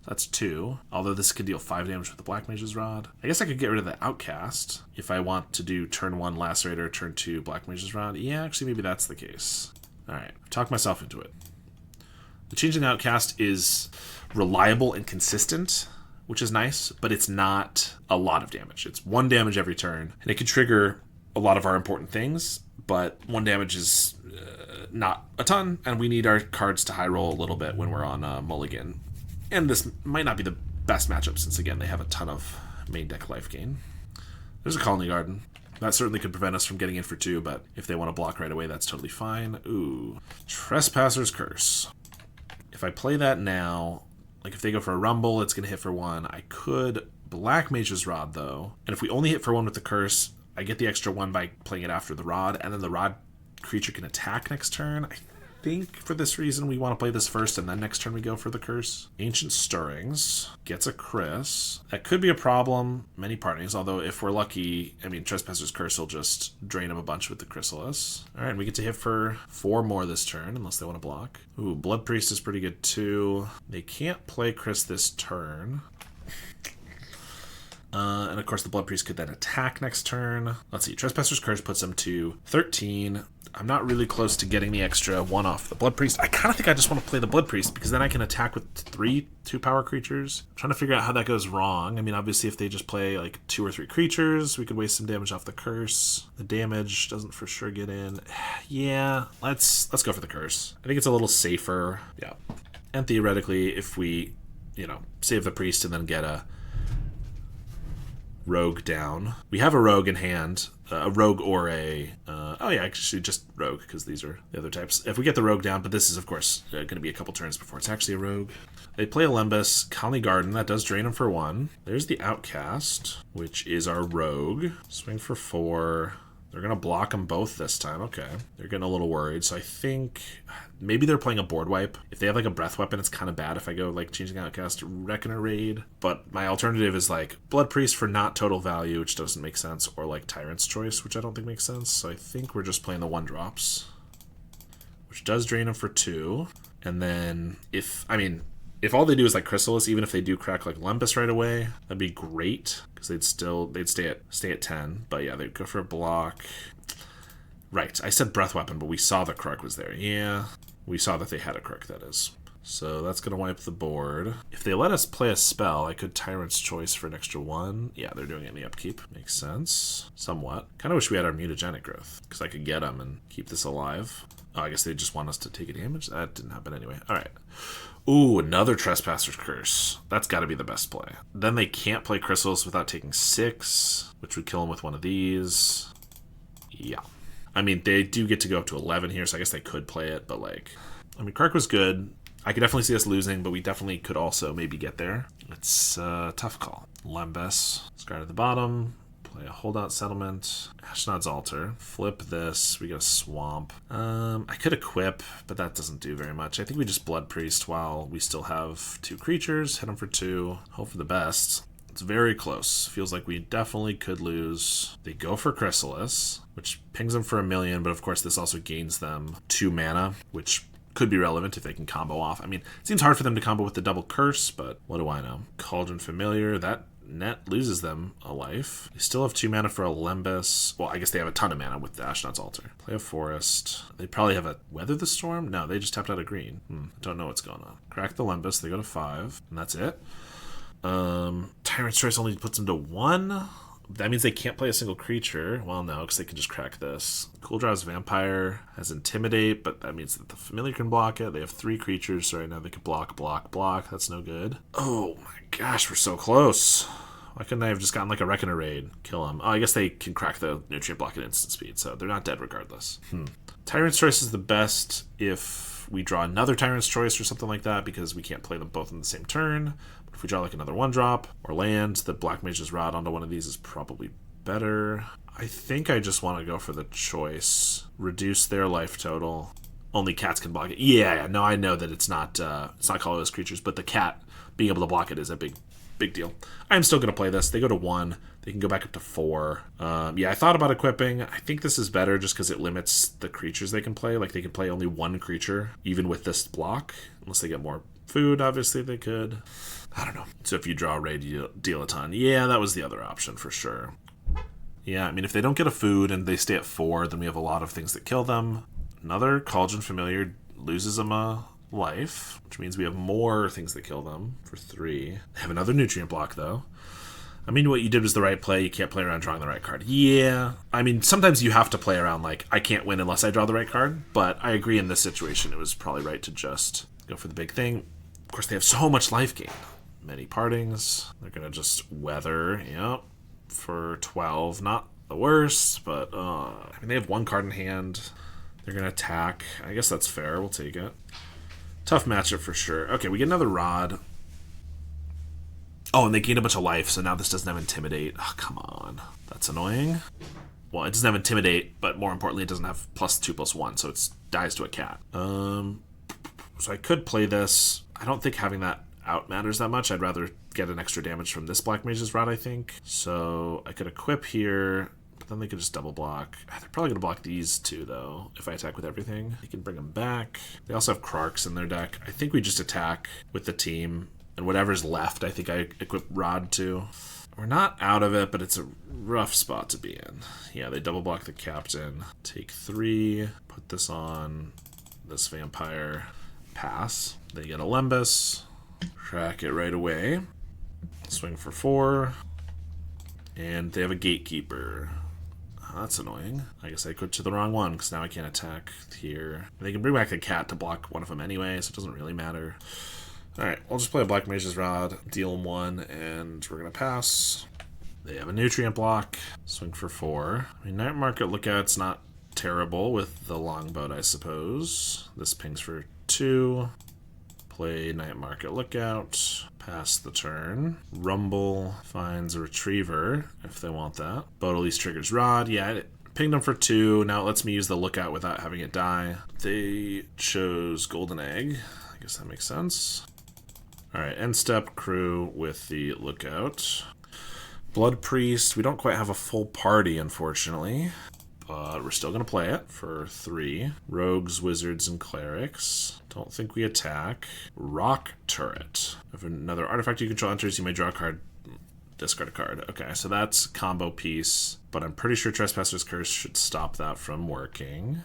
That's 2. Although this could deal 5 damage with the Black Mage's Rod. I guess I could get rid of the Outcast if I want to do turn 1 Lacerator, turn 2 Black Mage's Rod. Yeah, actually maybe that's the case. Alright, I've talked myself into it. The Changing Outcast is reliable and consistent, which is nice, but it's not a lot of damage. It's 1 damage every turn, and it can trigger a lot of our important things, but 1 damage is not a ton, and we need our cards to high roll a little bit when we're on Mulligan. And this might not be the best matchup since, again, they have a ton of main deck life gain. There's a Colony Garden. That certainly could prevent us from getting in for 2, but if they want to block right away, that's totally fine. Ooh. Trespasser's Curse. If I play that now, like if they go for a Rumble, it's going to hit for 1. I could Black Mage's Rod, though. And if we only hit for 1 with the Curse, I get the extra 1 by playing it after the Rod, and then the Rod creature can attack next turn. I think for this reason we want to play this first, and then next turn we go for the Curse. Ancient Stirrings gets a Chris. That could be a problem many partings, although if we're lucky, I mean, Trespasser's Curse will just drain him a bunch with the Chrysalis. Alright, we get to hit for 4 more this turn, unless they want to block. Ooh, Blood Priest is pretty good too. They can't play Chris this turn. And of course the Blood Priest could then attack next turn. Let's see, Trespasser's Curse puts them to 13. I'm not really close to getting the extra 1 off the Blood Priest. I kind of think I just want to play the Blood Priest because then I can attack with 3 2-power creatures. I'm trying to figure out how that goes wrong. I mean, obviously if they just play like 2 or 3 creatures, we could waste some damage off the Curse. The damage doesn't for sure get in. Yeah, let's go for the Curse. I think it's a little safer. Yeah. And theoretically, if we, you know, save the Priest and then get a Rogue down. We have a Rogue in hand. A Rogue or a... oh yeah, actually just Rogue, because these are the other types. If we get the Rogue down, but this is, of course, going to be a couple turns before it's actually a Rogue. They play a Lembas, Colony Garden. That does drain them for 1. There's the Outcast, which is our Rogue. Swing for 4. They're going to block them both this time. Okay. They're getting a little worried. So I think maybe they're playing a board wipe. If they have like a breath weapon, it's kind of bad if I go like Changing Outcast to Reckoner Raid. But my alternative is like Blood Priest for not total value, which doesn't make sense, or like Tyrant's Choice, which I don't think makes sense. So I think we're just playing the 1-drops, which does drain them for 2. And then if all they do is like Chrysalis, even if they do crack like Lembas right away, that'd be great because they'd stay at 10. But yeah, they'd go for a block. Right, I said breath weapon, but we saw the Kruk was there. Yeah, we saw that they had a Kruk, that is. So that's gonna wipe the board. If they let us play a spell, I could Tyrant's Choice for an extra 1. Yeah, they're doing it in the upkeep. Makes sense, somewhat. Kind of wish we had our mutagenic growth because I could get them and keep this alive. Oh, I guess they just want us to take a damage. That didn't happen anyway. All right. Ooh, another Trespasser's Curse. That's got to be the best play. Then they can't play Chrysalis without taking 6, which would kill them with one of these. Yeah. I mean, they do get to go up to 11 here, so I guess they could play it, but like... I mean, Krark was good. I could definitely see us losing, but we definitely could also maybe get there. It's a tough call. Lembas. Discard at the bottom. Play a holdout settlement. Ashnod's Altar. Flip this. We get a swamp. I could equip, but that doesn't do very much. I think we just Blood Priest while we still have 2 creatures. Hit them for 2. Hope for the best. It's very close. Feels like we definitely could lose. They go for Chrysalis, which pings them for 1,000,000, but of course this also gains them 2 mana, which could be relevant if they can combo off. I mean, it seems hard for them to combo with the double curse, but what do I know? Cauldron Familiar, that net loses them a life. They still have 2 mana for a Lembas. Well, I guess they have a ton of mana with the Ashnod's Altar. Play a Forest. They probably have a Weather the Storm? No, they just tapped out a green. I don't know what's going on. Crack the Lembas, they go to 5, and that's it. Tyrant's Choice only puts them to 1. That means they can't play a single creature. Well, no, because they can just crack this. Cool Draw's Vampire has Intimidate, but that means that the Familiar can block it. They have 3 creatures, so right now they can block, block, block. That's no good. Oh my gosh, we're so close. Why couldn't I have just gotten like a Reckoner Raid? Kill them. Oh, I guess they can crack the Nutrient Block at instant speed, so they're not dead regardless. Tyrant's Choice is the best if we draw another Tyrant's Choice or something like that, because we can't play them both in the same turn. But if we draw like another 1-drop or land, the Black Mage's Rod onto one of these is probably better. I think I just want to go for the choice. Reduce their life total. Only cats can block it. Yeah, no, I know that it's not colorless creatures, but the cat being able to block it is a big deal. I'm still going to play this. They go to 1. They can go back up to 4. Yeah, I thought about equipping. I think this is better just because it limits the creatures they can play. Like, they can play only 1 creature, even with this block. Unless they get more food, obviously they could. I don't know. So if you draw a raid, you deal a ton. Yeah, that was the other option for sure. Yeah, I mean, if they don't get a food and they stay at 4, then we have a lot of things that kill them. Another Cauldron Familiar loses them a life, which means we have more things that kill them for 3. They have another Nutrient Block, though. I mean, what you did was the right play. You can't play around drawing the right card. Yeah. I mean, sometimes you have to play around, like, I can't win unless I draw the right card. But I agree in this situation, it was probably right to just go for the big thing. Of course, they have so much life gain. Many partings. They're going to just weather, yep, for 12. Not the worst, but, I mean, they have 1 card in hand. They're going to attack. I guess that's fair. We'll take it. Tough matchup for sure. Okay, we get another Rod. Oh, and they gain a bunch of life, so now this doesn't have Intimidate. Oh, come on. That's annoying. Well, it doesn't have Intimidate, but more importantly, it doesn't have +2/+1, so it dies to a cat. So I could play this. I don't think having that out matters that much. I'd rather get an extra damage from this Black Mage's Rod, I think. So I could equip here, but then they could just double block. They're probably going to block these 2, though, if I attack with everything. They can bring them back. They also have Krarks in their deck. I think we just attack with the team. And whatever's left, I think I equip Rod to. We're not out of it, but it's a rough spot to be in. Yeah, they double block the captain. Take 3. Put this on this vampire. Pass. They get a Lembas. Track it right away. Swing for 4. And they have a Gatekeeper. That's annoying. I guess I equipped to the wrong one, because now I can't attack here. They can bring back the cat to block one of them anyway, so it doesn't really matter. Alright, I'll just play a Black Mage's Rod, deal 1, and we're going to pass. They have a Nutrient Block, swing for 4. I mean, Night Market Lookout's not terrible with the Longboat, I suppose. This pings for 2. Play Night Market Lookout, pass the turn. Rumble finds a Retriever, if they want that. Boat at least triggers Rod. Yeah, it pinged them for 2. Now it lets me use the Lookout without having it die. They chose Golden Egg. I guess that makes sense. Alright, end step crew with the Lookout. Blood Priest, we don't quite have a full party, unfortunately. But we're still going to play it for 3. Rogues, Wizards, and Clerics. Don't think we attack. Rock Turret. If another artifact you control enters, you may draw a card, discard a card. Okay, so that's combo piece. But I'm pretty sure Trespasser's Curse should stop that from working.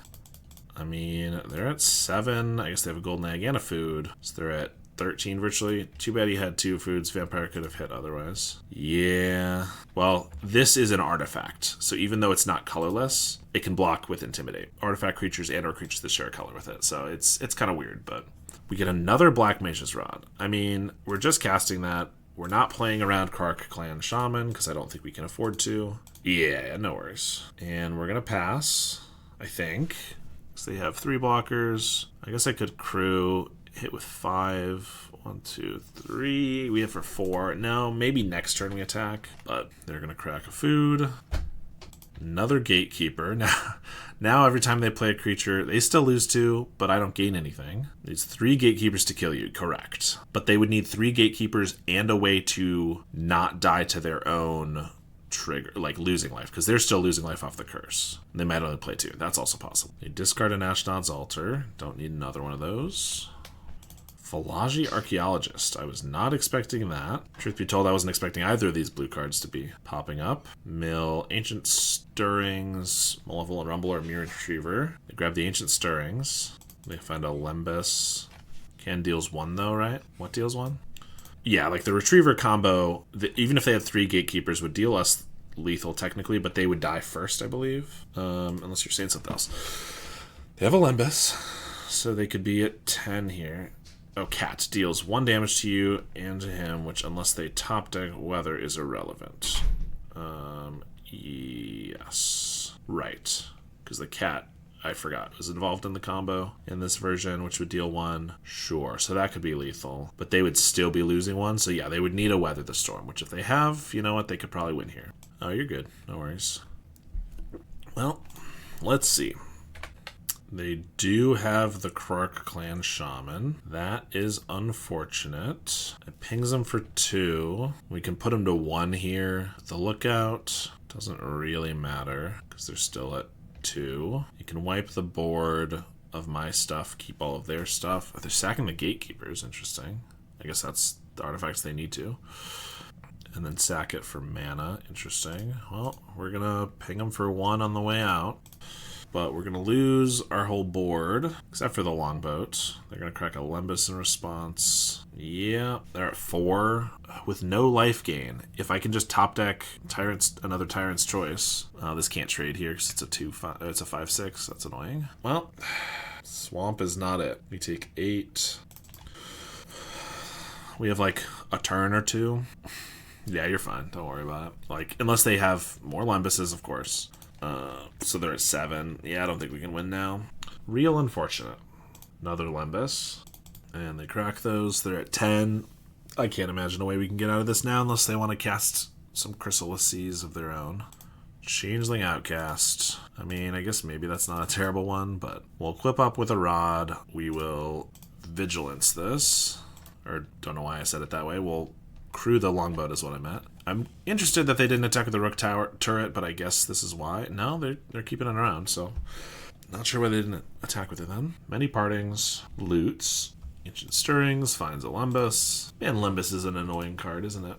I mean, they're at 7. I guess they have a golden egg and a food. So they're at 13 virtually. Too bad he had 2 foods. Vampire could have hit otherwise. Yeah. Well, this is an artifact. So even though it's not colorless, it can block with Intimidate. Artifact creatures and or creatures that share a color with it. So it's kind of weird, but we get another Black Mage's Rod. I mean, we're just casting that. We're not playing around Krark Clan Shaman because I don't think we can afford to. Yeah, no worries. And we're going to pass, I think. So they have 3 blockers. I guess I could crew, hit with 5. 1, 2, 3. We hit for 4. No, maybe next turn we attack. But they're going to crack a food. Another Gatekeeper. Now every time they play a creature, they still lose 2, but I don't gain anything. Needs 3 Gatekeepers to kill you, correct. But they would need 3 Gatekeepers and a way to not die to their own trigger, like losing life, because they're still losing life off the curse. They might only play 2. That's also possible. They discard an Ashnod's Altar. Don't need another one of those. Philology Archaeologist. I was not expecting that. Truth be told, I wasn't expecting either of these blue cards to be popping up. Mill, Ancient Stirrings, Malevolent Rumble, or Mirror Retriever. They grab the Ancient Stirrings. They find a Lembas. Can deals 1 though, right? What deals 1? Yeah, like the Retriever combo, even if they had 3 Gatekeepers, would deal us lethal technically, but they would die first, I believe. Unless you're saying something else. They have a Lembas, so they could be at 10 here. Oh, Cat deals 1 damage to you and to him, which unless they top deck weather is irrelevant. Yes. Right. Because the cat, I forgot, was involved in the combo in this version, which would deal 1. Sure, so that could be lethal. But they would still be losing 1, so yeah, they would need a Weather the Storm, which if they have, you know what, they could probably win here. Oh, you're good. No worries. Well, let's see. They do have the Krark Clan Shaman. That is unfortunate. It pings them for 2. We can put them to 1 here. The Lookout doesn't really matter because they're still at 2. You can wipe the board of my stuff, keep all of their stuff. Oh, they're sacking the Gatekeepers. Interesting. I guess that's the artifacts they need to. And then sack it for mana. Interesting. Well, we're going to ping them for 1 on the way out. But we're going to lose our whole board, except for the Longboat. They're going to crack a Lembas in response. Yeah, they're at 4 with no life gain. If I can just top deck another Tyrant's Choice. This can't trade here because it's a 2/5. It's a 5/6. That's annoying. Well, Swamp is not it. We take 8. We have like a turn or 2. Yeah, you're fine. Don't worry about it. Like, unless they have more Lembuses, of course. So they're at 7. Yeah, I don't think we can win now. Real unfortunate. Another Lembas. And they crack those. They're at 10. I can't imagine a way we can get out of this now unless they want to cast some Chrysalises of their own. Changeling Outcast. I mean, I guess maybe that's not a terrible one, but we'll equip up with a Rod. We will Vigilance this. Or, don't know why I said it that way. We'll crew the Longboat is what I meant. I'm interested that they didn't attack with the Rook turret, but I guess this is why. No, they're keeping it around, so not sure why they didn't attack with it then. Many Partings, Loots, Ancient Stirrings, finds a Lembas. Man, Lembas is an annoying card, isn't it?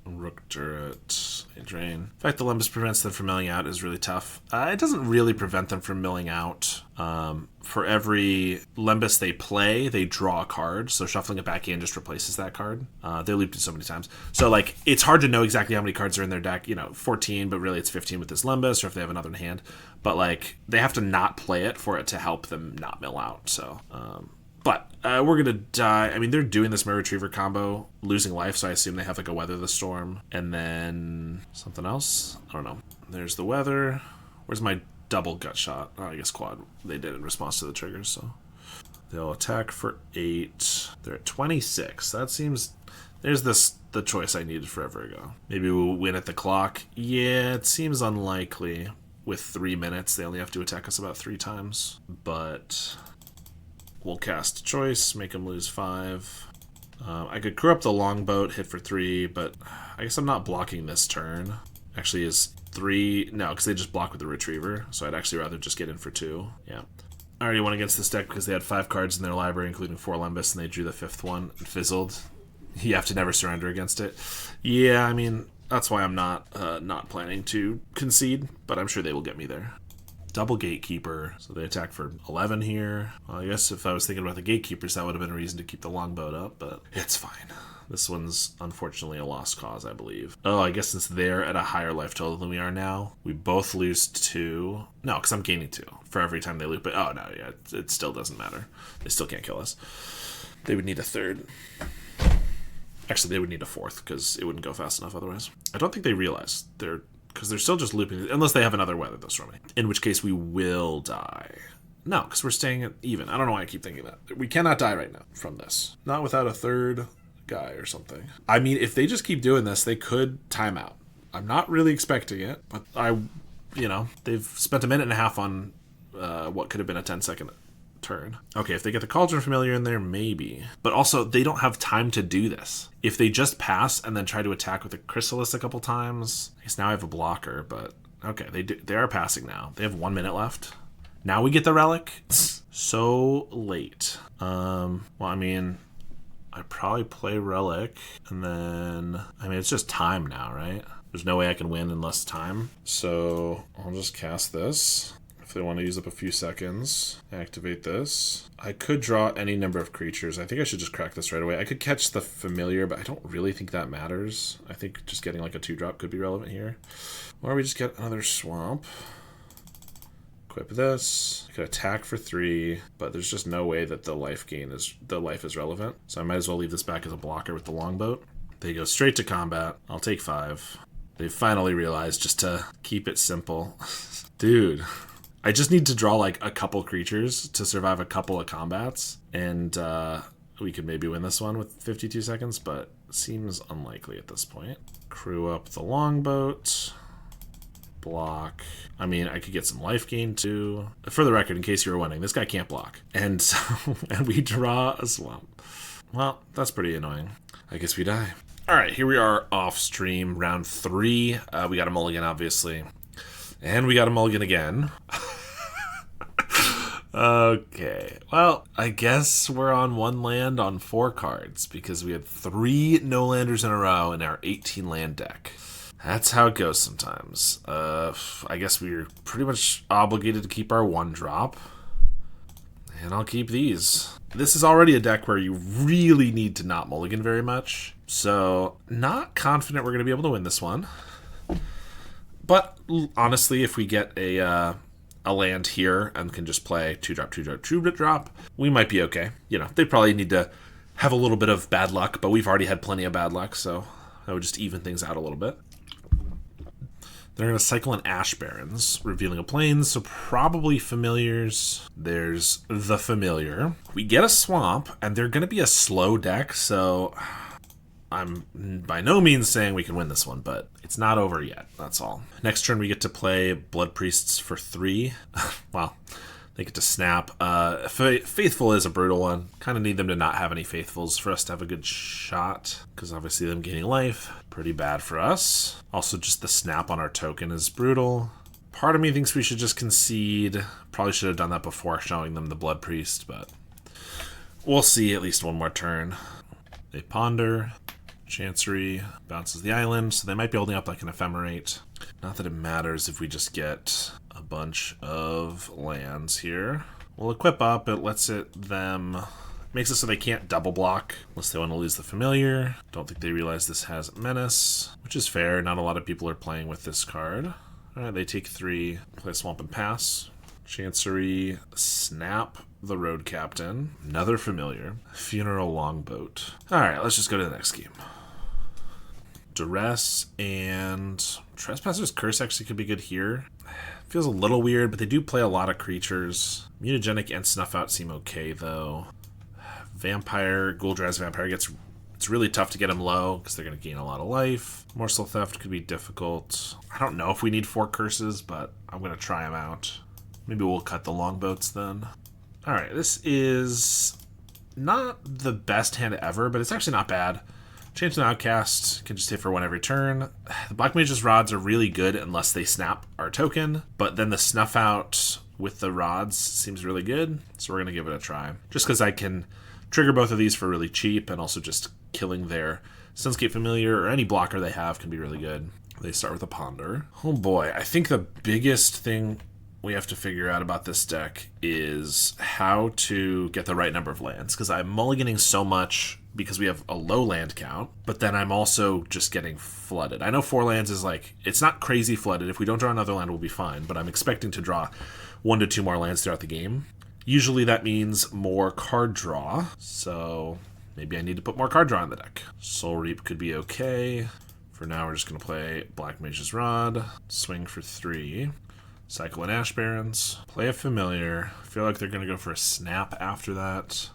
Rook turret, drain. In fact, the Lembas prevents them from milling out is really tough. It doesn't really prevent them from milling out. For every Lembas they play, they draw a card, so shuffling it back in just replaces that card. They looped it so many times. So, like, it's hard to know exactly how many cards are in their deck. 14, but really it's 15 with this Lembas, or if they have another in hand. But, like, they have to not play it for it to help them not mill out, so... But we're going to die. I mean, they're doing this Mirror Retriever combo, losing life, so I assume they have like a Weather the Storm. And then something else? I don't know. There's the Weather. Where's my double gut shot? Oh, I guess quad. They did in response to the triggers, so. They'll attack for 8. They're at 26. That seems... There's the choice I needed forever ago. Maybe we'll win at the clock. Yeah, it seems unlikely. With 3 minutes, they only have to attack us about 3 times. But... We'll cast Choice, make him lose 5. I could crew up the Longboat, hit for 3, but I guess I'm not blocking this turn. Actually, is 3... No, because they just block with the Retriever, so I'd actually rather just get in for 2. Yeah. I already won against this deck because they had 5 cards in their library, including 4 Lembas, and they drew the 5th one and fizzled. You have to never surrender against it. Yeah, I mean, that's why I'm not planning to concede, but I'm sure they will get me there. Double Gatekeeper, so they attack for 11 here. Well, I guess if I was thinking about the Gatekeepers, that would have been a reason to keep the Longboat up, but it's fine. This one's unfortunately a lost cause, I believe. Oh, I guess since they're at a higher life total than we are now, we both lose 2. No, because I'm gaining 2 for every time they loop it. Oh, no, yeah, it still doesn't matter. They still can't kill us. They would need a 3rd. Actually, they would need a 4th, because it wouldn't go fast enough otherwise. I don't think they realize because they're still just looping, unless they have another Weather the Storm. In which case we will die. No, because we're staying at even. I don't know why I keep thinking that. We cannot die right now from this. Not without a 3rd guy or something. I mean, if they just keep doing this, they could time out. I'm not really expecting it, but I you know, they've spent a minute and a half on what could have been a 10-second turn. Okay, if they get the Cauldron Familiar in there, maybe. But also, they don't have time to do this. If they just pass and then try to attack with the Chrysalis a couple times, I guess now I have a blocker, but okay, they are passing now. They have 1 minute left. Now we get the Relic. So late. Well, I mean, I probably play Relic, and then, I mean, it's just time now, right? There's no way I can win in less time. So I'll just cast this. If they want to use up a few seconds, activate this. I could draw any number of creatures. I think I should just crack this right away. I could catch the Familiar, but I don't really think that matters. I think just getting like a 2-drop could be relevant here. Or we just get another Swamp. Equip this. I could attack for 3, but there's just no way that the life is relevant. So I might as well leave this back as a blocker with the Longboat. They go straight to combat. I'll take 5. They finally realized just to keep it simple. Dude, I just need to draw like a couple creatures to survive a couple of combats, and we could maybe win this one with 52 seconds, but seems unlikely at this point. Crew up the Longboat. Block. I mean, I could get some life gain too. For the record, in case you were wondering, this guy can't block. And so, and we draw a Swamp. Well, that's pretty annoying. I guess we die. All right, here we are off stream, round 3. We got a mulligan, obviously. And we got a mulligan again. Okay, well, I guess we're on 1 land on 4 cards because we had 3 no-landers in a row in our 18-land deck. That's how it goes sometimes. I guess we're pretty much obligated to keep our 1-drop. And I'll keep these. This is already a deck where you really need to not mulligan very much. So, not confident we're going to be able to win this one. But, honestly, if we get a land here and can just play 2-drop, 2-drop, 2-drop, we might be okay. You know, they probably need to have a little bit of bad luck, but we've already had plenty of bad luck, so that would just even things out a little bit. They're going to cycle in Ash Barrens, revealing a Plains, so probably Familiars. There's the Familiar. We get a Swamp, and they're going to be a slow deck, so I'm by no means saying we can win this one, but it's not over yet, that's all. Next turn we get to play Blood Priests for 3. Well, they get to snap. Faithful is a brutal one. Kind of need them to not have any Faithfuls for us to have a good shot, because obviously them gaining life, pretty bad for us. Also, just the snap on our token is brutal. Part of me thinks we should just concede. Probably should have done that before showing them the Blood Priest, but we'll see at least one more turn. They ponder. Chancery bounces the island, so they might be holding up like an Ephemerate. Not that it matters if we just get a bunch of lands here. We'll equip up, it lets them... Makes it so they can't double block unless they want to lose the Familiar. Don't think they realize this has Menace, which is fair. Not a lot of people are playing with this card. Alright, they take 3, play Swamp and pass. Chancery, snap the Road Captain. Another Familiar. Funeral Longboat. Alright, let's just go to the next game. Duress and Trespasser's Curse actually could be good here. Feels a little weird, but they do play a lot of creatures. Mutagenic and Snuff Out seem okay, though. Vampire, Ghoul-Draz Vampire it's really tough to get him low, because they're going to gain a lot of life. Morsel Theft could be difficult. I don't know if we need 4 curses, but I'm going to try them out. Maybe we'll cut the Longboats then. Alright, this is not the best hand ever, but it's actually not bad. Change an Outcast, can just hit for 1 every turn. The Black Mage's Rods are really good unless they snap our token, but then the Snuff Out with the Rods seems really good, so we're going to give it a try. Just because I can trigger both of these for really cheap, and also just killing their Sunscape Familiar or any blocker they have can be really good. They start with a Ponder. Oh boy, I think the biggest thing we have to figure out about this deck is how to get the right number of lands, because I'm mulliganing so much because we have a low land count, but then I'm also just getting flooded. I know 4 lands is like, it's not crazy flooded. If we don't draw another land, we'll be fine, but I'm expecting to draw 1 to 2 more lands throughout the game. Usually that means more card draw, so maybe I need to put more card draw in the deck. Soul Reap could be okay. For now, we're just going to play Black Mage's Rod, swing for 3. Cycle in Ash Barrens, play a Familiar. I feel like they're going to go for a snap after that.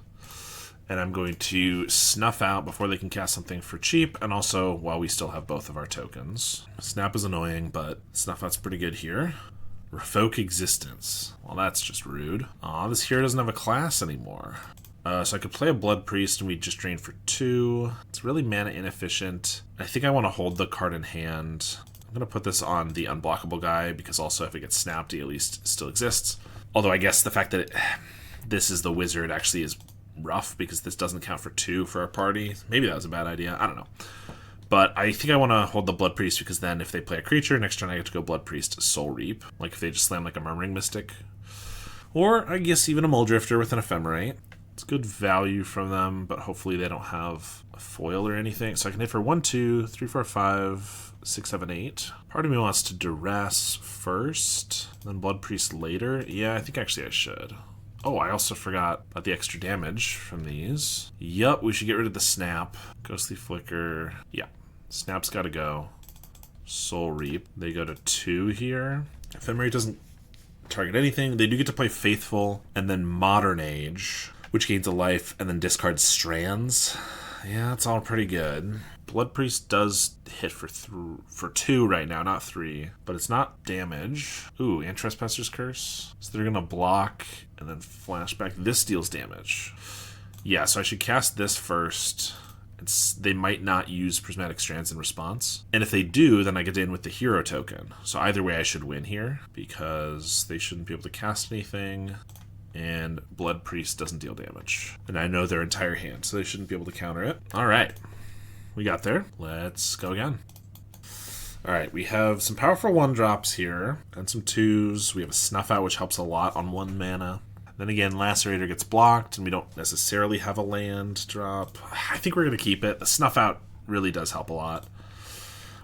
And I'm going to snuff out before they can cast something for cheap, and also while we still have both of our tokens. Snap is annoying, but snuff out's pretty good here. Revoke existence. Well, that's just rude. Aw, this hero doesn't have a class anymore. So I could play a Blood Priest and we just drain for 2. It's really mana inefficient. I think I want to hold the card in hand. I'm going to put this on the unblockable guy because also if it gets snapped, he at least still exists. Although I guess the fact that this is the wizard actually is rough because this doesn't count for 2 for our party. Maybe that was a bad idea. I don't know. But I think I want to hold the Blood Priest because then if they play a creature, next turn I get to go Blood Priest, Soul Reap. Like if they just slam like a Murmuring Mystic. Or I guess even a Muldrifter with an Ephemerate. It's good value from them, but hopefully they don't have a foil or anything. So I can hit for 1, 2, 3, 4, 5, 6, 7, 8. Part of me wants to Duress first, then Blood Priest later. Yeah, I think actually I should. Oh, I also forgot about the extra damage from these. Yup, we should get rid of the Snap. Ghostly Flicker. Yeah, Snap's got to go. Soul Reap. They go to 2 here. Ephemerate doesn't target anything. They do get to play Faithful and then Modern Age, which gains a life and then discards Strands. Yeah, that's all pretty good. Blood Priest does hit for 2 right now, not 3. But it's not damage. Ooh, and Trespasser's Curse. So they're going to block and then flashback. This deals damage. Yeah, so I should cast this first. They might not use Prismatic Strands in response. And if they do, then I get in with the hero token. So either way I should win here because they shouldn't be able to cast anything. And Blood Priest doesn't deal damage. And I know their entire hand, so they shouldn't be able to counter it. All right. We got there. Let's go again. All right, we have some powerful 1-drops here and some 2s. We have a Snuff Out, which helps a lot on 1 mana. Then again, Lacerator gets blocked, and we don't necessarily have a land drop. I think we're going to keep it. The Snuff Out really does help a lot.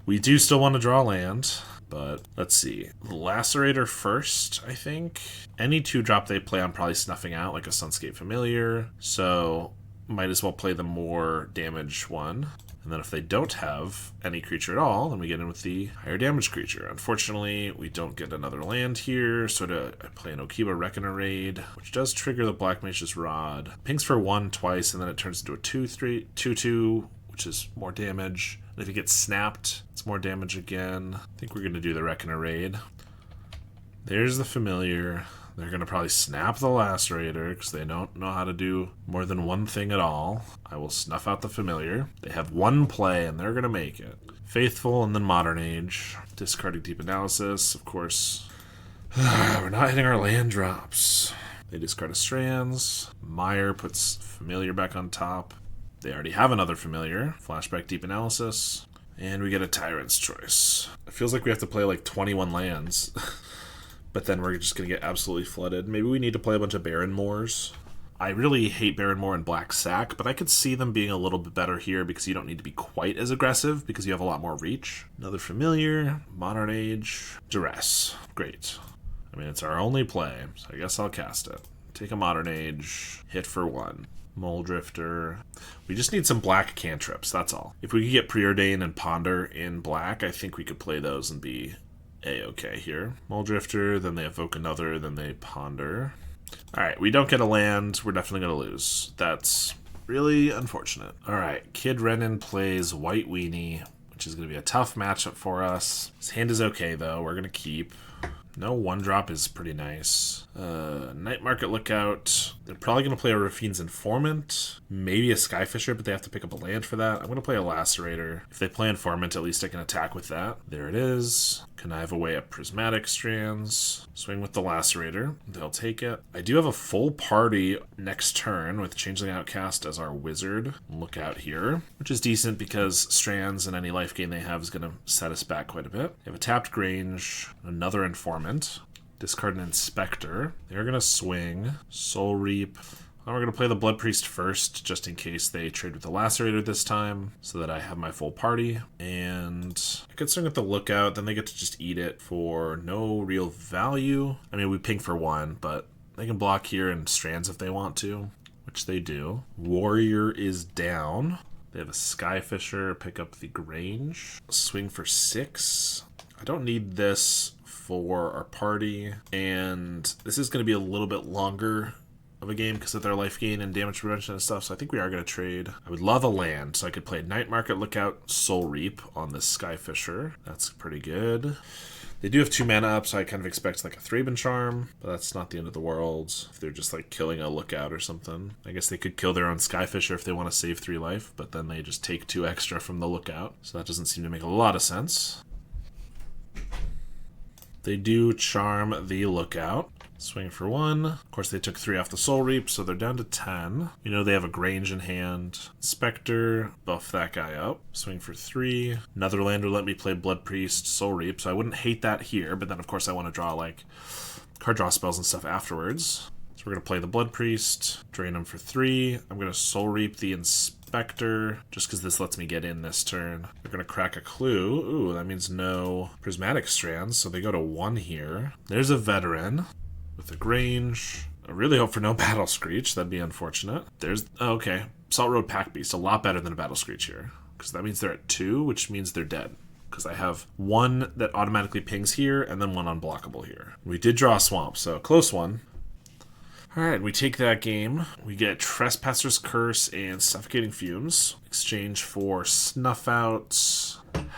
We do still want to draw land, but let's see. Lacerator first, I think. Any 2-drop they play, I'm probably snuffing out, like a Sunscape Familiar. So might as well play the more damage one. And then if they don't have any creature at all, then we get in with the higher damage creature. Unfortunately, we don't get another land here, so I play an Okiba Reckoner Raid, which does trigger the Black Mage's Rod. Pings for 1 twice, and then it turns into a 2/2, which is more damage. And if it gets snapped, it's more damage again. I think we're going to do the Reckoner Raid. There's the Familiar. They're going to probably snap the Lacerator because they don't know how to do more than one thing at all. I will snuff out the Familiar. They have 1 play and they're going to make it. Faithful and then Modern Age. Discarding Deep Analysis, of course. We're not hitting our land drops. They discard a Strands. Meyer puts Familiar back on top. They already have another Familiar. Flashback Deep Analysis. And we get a Tyrant's Choice. It feels like we have to play like 21 lands. But then we're just going to get absolutely flooded. Maybe we need to play a bunch of Baron Moors. I really hate Baron Moor and Black Sack, but I could see them being a little bit better here because you don't need to be quite as aggressive because you have a lot more reach. Another Familiar, Modern Age, Duress. Great. I mean, it's our only play, so I guess I'll cast it. Take a Modern Age, hit for 1. Muldrifter. We just need some black cantrips, that's all. If we could get Preordain and Ponder in black, I think we could play those and be A-okay here. Muldrifter, then they evoke another, then they Ponder. Alright, we don't get a land, we're definitely going to lose. That's really unfortunate. Alright, Kid Renin plays White Weenie, which is going to be a tough matchup for us. His hand is okay, though. We're going to keep. No 1-drop is pretty nice. Night Market Lookout. They're probably going to play a Rafine's Informant. Maybe a Skyfisher, but they have to pick up a land for that. I'm going to play a Lacerator. If they play Informant, at least I can attack with that. There it is. Connive away at Prismatic Strands. Swing with the Lacerator. They'll take it. I do have a full party next turn with Changeling Outcast as our wizard. Lookout here, which is decent because Strands and any life gain they have is going to set us back quite a bit. They have a tapped Grange, another Informant. Discard an Inspector. They're going to swing. Soul Reap. We're going to play the Blood Priest first, just in case they trade with the Lacerator this time, so that I have my full party. And I could swing with the Lookout, then they get to just eat it for no real value. I mean, we ping for 1, but they can block here and Strands if they want to, which they do. Warrior is down. They have a Skyfisher, pick up the Grange. Swing for 6. I don't need this for our party, and this is going to be a little bit longer of a game because of their life gain and damage prevention and stuff, so I think we are going to trade. I would love a land, so I could play Night Market Lookout, Soul Reap on this Skyfisher. That's pretty good. They do have 2 mana up, so I kind of expect like a Thraben Charm, but that's not the end of the world. If they're just like killing a Lookout or something. I guess they could kill their own Skyfisher if they want to save 3 life, but then they just take 2 extra from the Lookout. So that doesn't seem to make a lot of sense. They do charm the Lookout. Swing for 1. Of course, they took 3 off the Soul Reap, so they're down to 10. You know they have a Grange in hand. Spectre, buff that guy up. Swing for 3. Another land would let me play Blood Priest, Soul Reap, so I wouldn't hate that here, but then of course I want to draw like card draw spells and stuff afterwards. So we're going to play the Blood Priest, drain him for 3. I'm going to Soul Reap the Inspector, just because this lets me get in this turn. We're going to crack a Clue. Ooh, that means no Prismatic Strands, so they go to 1 here. There's a Veteran with a Grange. I really hope for no Battle Screech. That'd be unfortunate. There's... Oh, okay. Salt Road Pack Beast. A lot better than a Battle Screech here, because that means they're at 2, which means they're dead. Because I have 1 that automatically pings here, and then 1 unblockable here. We did draw a Swamp, so close one. Alright, we take that game. We get Trespasser's Curse and Suffocating Fumes. Exchange for Snuff Out.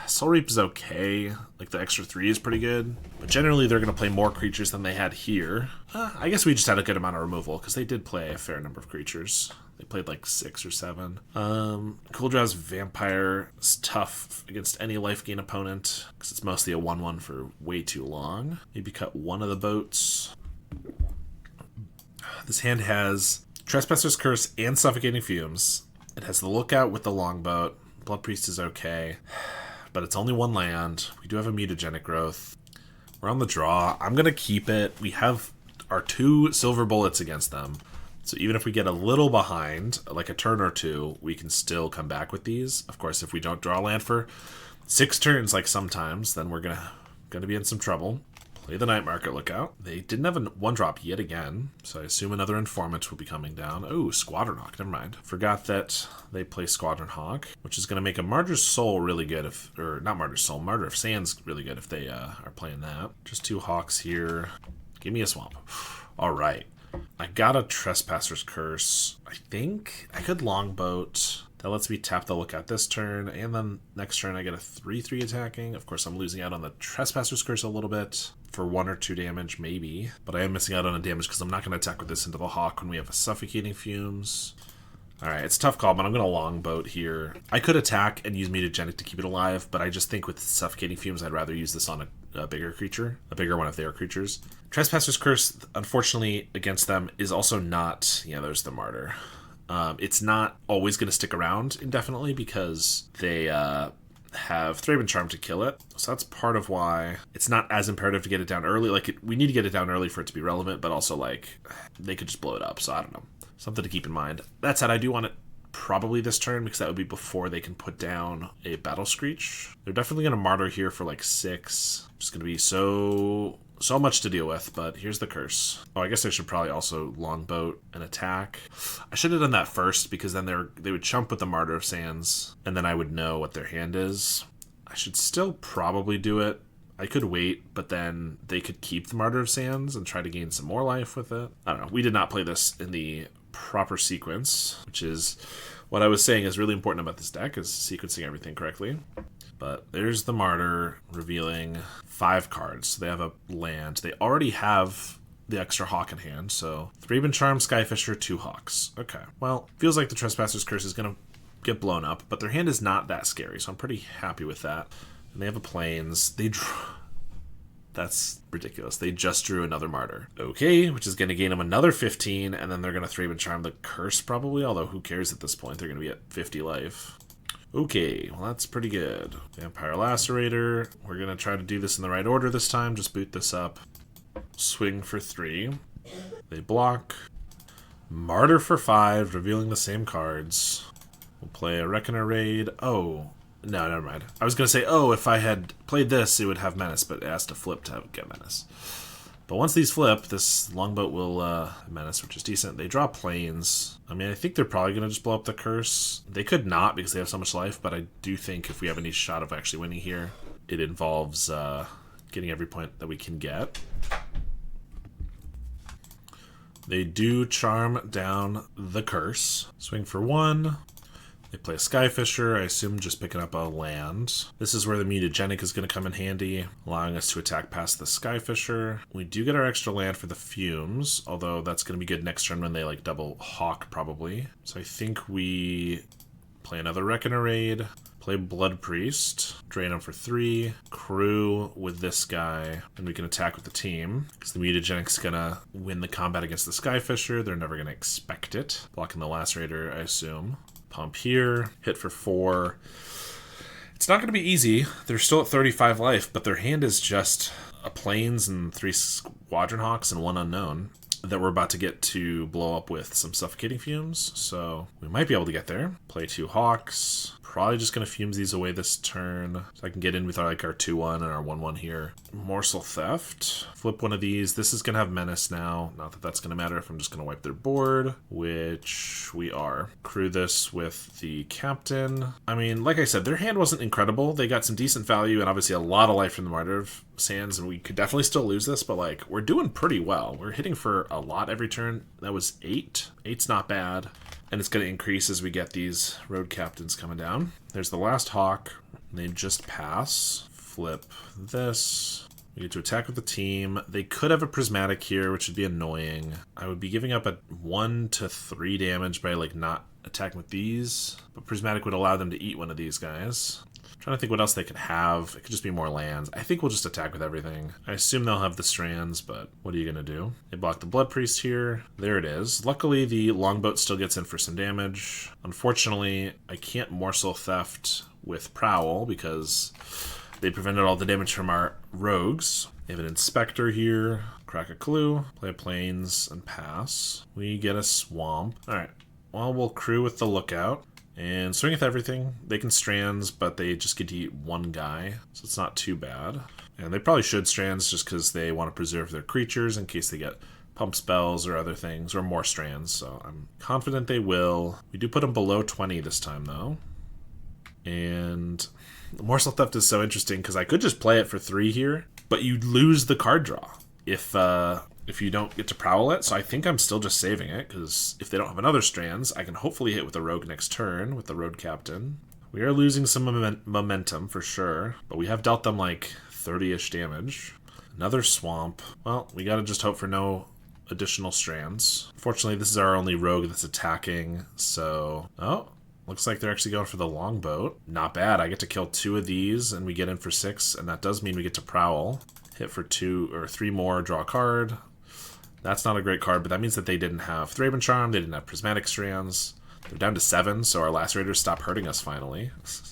Soul Reap is okay. Like, the extra 3 is pretty good. But generally, they're going to play more creatures than they had here. I guess we just had a good amount of removal, because they did play a fair number of creatures. They played like 6 or 7. Kuldraz's Vampire is tough against any life gain opponent, because it's mostly a 1/1 for way too long. Maybe cut 1 of the boats. This hand has Trespasser's Curse and Suffocating Fumes. It has the Lookout with the Longboat. Blood Priest is okay, but it's only 1 land. We do have a Mutagenic Growth. We're on the draw. I'm going to keep it. We have our 2 silver bullets against them. So even if we get a little behind, like a turn or 2, we can still come back with these. Of course, if we don't draw land for 6 turns like sometimes, then we're going to be in some trouble. Play the Night Market Lookout. They didn't have a 1-drop yet again, so I assume another Informant will be coming down. Oh, Squadron Hawk, never mind. Forgot that they play Squadron Hawk, which is going to make a Martyr's Soul really good if... Or, not Martyr's Soul, Martyr of Sands really good if they are playing that. Just 2 Hawks here. Give me a Swamp. Alright. I got a Trespasser's Curse. I think I could Longboat. That lets me tap the Lookout this turn, and then next turn I get a 3/3 attacking. Of course, I'm losing out on the Trespasser's Curse a little bit for 1 or 2 damage, maybe. But I am missing out on a damage because I'm not going to attack with this into the Hawk when we have a Suffocating Fumes. Alright, it's a tough call, but I'm going to Longboat here. I could attack and use Mutagenic to keep it alive, but I just think with Suffocating Fumes, I'd rather use this on a bigger creature. A bigger one if they are creatures. Trespasser's Curse, unfortunately, against them is also not... Yeah, there's the Martyr. It's not always going to stick around indefinitely because they have Thraben Charm to kill it. So that's part of why it's not as imperative to get it down early. Like, we need to get it down early for it to be relevant, but also, like, they could just blow it up. So I don't know. Something to keep in mind. That said, I do want it probably this turn because that would be before they can put down a Battle Screech. They're definitely going to Martyr here for, like, 6. Just going to be so much to deal with, but here's the Curse. Oh, I guess I should probably also Longboat and attack. I should have done that first because then they would chump with the Martyr of Sands, and then I would know what their hand is. I should still probably do it. I could wait, but then they could keep the Martyr of Sands and try to gain some more life with it. I don't know. We did not play this in the proper sequence, which is what I was saying is really important about this deck, is sequencing everything correctly. But there's the Martyr revealing 5 cards. So they have a land. They already have the extra Hawk in hand. So Thraben Charm, Skyfisher, 2 Hawks. Okay. Well, feels like the Trespasser's Curse is going to get blown up, but their hand is not that scary. So I'm pretty happy with that. And they have a Plains. They drew... That's ridiculous. They just drew another Martyr. Okay, which is going to gain them another 15, and then they're going to Thraben Charm the Curse probably, although who cares at this point? They're going to be at 50 life. Okay, well that's pretty good. Vampire Lacerator. We're going to try to do this in the right order this time. Just boot this up. Swing for 3. They block. Martyr for 5, revealing the same cards. We'll play a Reckoner Raid. Oh, no, never mind. I was going to say, oh, if I had played this, it would have Menace, but it has to flip to get Menace. But once these flip, this Longboat will Menace, which is decent. They draw Plains. I mean, I think they're probably going to just blow up the Curse. They could not because they have so much life, but I do think if we have any shot of actually winning here, it involves getting every point that we can get. They do charm down the curse. Swing for 1. They play a Skyfisher, I assume just picking up a land. This is where the Mutagenic is going to come in handy, allowing us to attack past the Skyfisher. We do get our extra land for the Fumes, although that's going to be good next turn when they like double Hawk probably. So I think we play another Reckoner Raid, play Blood Priest, drain them for 3, crew with this guy, and we can attack with the team. Because the Mutagenic's gonna win the combat against the Skyfisher, they're never gonna expect it. Blocking the Lacerator, I assume. Pump here, hit for 4. It's not gonna be easy. They're still at 35 life, but their hand is just a Plains and 3 Squadron Hawks and 1 Unknown that we're about to get to blow up with some Suffocating Fumes, so we might be able to get there. Play 2 Hawks. Probably just going to Fumes these away this turn, so I can get in with our 2-1 and our 1-1 here. Morsel Theft. Flip one of these. This is going to have Menace now. Not that that's going to matter if I'm just going to wipe their board, which we are. Crew this with the Captain. I mean, like I said, their hand wasn't incredible. They got some decent value and obviously a lot of life from the Martyr of Sands, and we could definitely still lose this, but like, we're doing pretty well. We're hitting for a lot every turn. That was 8. 8's not bad. And it's going to increase as we get these road captains coming down. There's the last Hawk. They just pass. Flip this. We get to attack with the team. They could have a Prismatic here, which would be annoying. I would be giving up a 1 to 3 damage by like not attacking with these. But Prismatic would allow them to eat one of these guys. Trying to think what else they could have. It could just be more lands. I think we'll just attack with everything. I assume they'll have the Strands, but what are you going to do? They block the Blood Priest here. There it is. Luckily, the Longboat still gets in for some damage. Unfortunately, I can't Morsel Theft with Prowl because they prevented all the damage from our rogues. They have an Inspector here. Crack a clue. Play a Plains and pass. We get a Swamp. Alright. Well, we'll crew with the Lookout. And swing with everything. They can Strands, but they just get to eat one guy, so it's not too bad. And they probably should Strands just because they want to preserve their creatures in case they get pump spells or other things, or more Strands, so I'm confident they will. We do put them below 20 this time, though. And the Morsel Theft is so interesting because I could just play it for 3 here, but you lose the card draw if you don't get to Prowl it, so I think I'm still just saving it, because if they don't have another Strands, I can hopefully hit with a Rogue next turn with the Road Captain. We are losing some momentum for sure, but we have dealt them like 30-ish damage. Another Swamp. Well, we gotta just hope for no additional Strands. Fortunately, this is our only Rogue that's attacking, so... Oh, looks like they're actually going for the Longboat. Not bad, I get to kill 2 of these, and we get in for 6, and that does mean we get to Prowl. Hit for 2 or 3 more, draw a card. That's not a great card, but that means that they didn't have Thraben Charm, they didn't have Prismatic Strands. They're down to 7, so our Lacerators stop hurting us finally.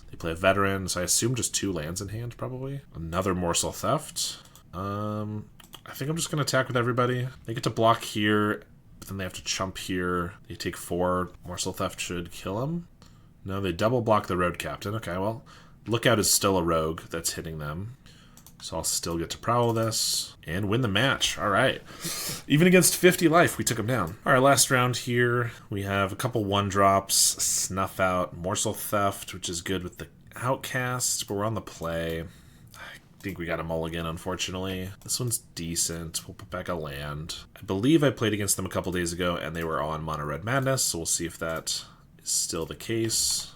They play a Veteran, so I assume just 2 lands in hand, probably. Another Morsel Theft. I think I'm just going to attack with everybody. They get to block here, but then they have to chump here. They take 4. Morsel Theft should kill them. No, they double block the Road Captain. Okay, well, Lookout is still a Rogue that's hitting them. So I'll still get to Prowl this and win the match. All right. Even against 50 life, we took him down. All right, last round here. We have a couple 1-drops, Snuff Out, Morsel Theft, which is good with the Outcast, but we're on the play. I think we got a mulligan, unfortunately. This one's decent. We'll put back a land. I believe I played against them a couple days ago, and they were on Mono Red Madness, so we'll see if that is still the case.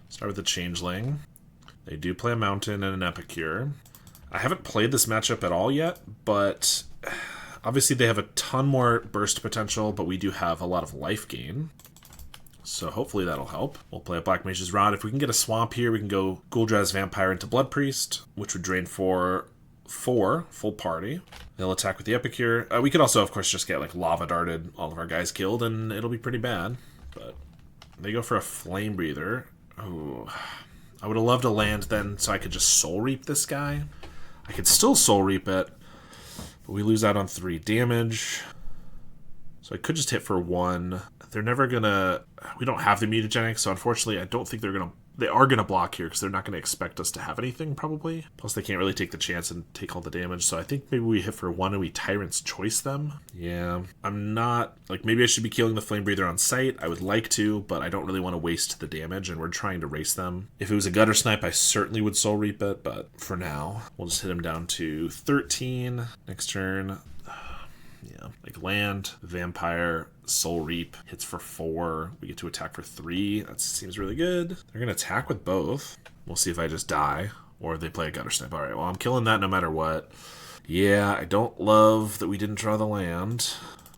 Start with the Changeling. They do play a Mountain and an Epicure. I haven't played this matchup at all yet, but obviously they have a ton more burst potential, but we do have a lot of life gain. So hopefully that'll help. We'll play a Black Mage's Rod. If we can get a Swamp here, we can go Gul'Draz's Vampire into Blood Priest, which would drain for 4 full party. They'll attack with the Epicure. We could also, of course, just get like Lava Darted, all of our guys killed, and it'll be pretty bad. But they go for a Flame Breather. Oh, I would have loved a land then so I could just Soul Reap this guy. I could still Soul Reap it, but we lose out on 3 damage. So I could just hit for 1. They're never gonna... We don't have the Mutagenic, so unfortunately I don't think they're gonna... They are gonna block here because they're not gonna expect us to have anything, probably. Plus they can't really take the chance and take all the damage, so I think maybe we hit for 1 and we Tyrant's Choice them. Yeah, I'm not... Like, maybe I should be killing the Flame Breather on sight. I would like to, but I don't really want to waste the damage, and we're trying to race them. If it was a Gutter Snipe, I certainly would Soul Reap it, but for now, we'll just hit him down to 13. Next turn... Yeah, like land, vampire, soul reap, hits for 4. We get to attack for 3. That seems really good. They're going to attack with both. We'll see if I just die or if they play a gutter snipe. All right, well, I'm killing that no matter what. Yeah, I don't love that we didn't draw the land.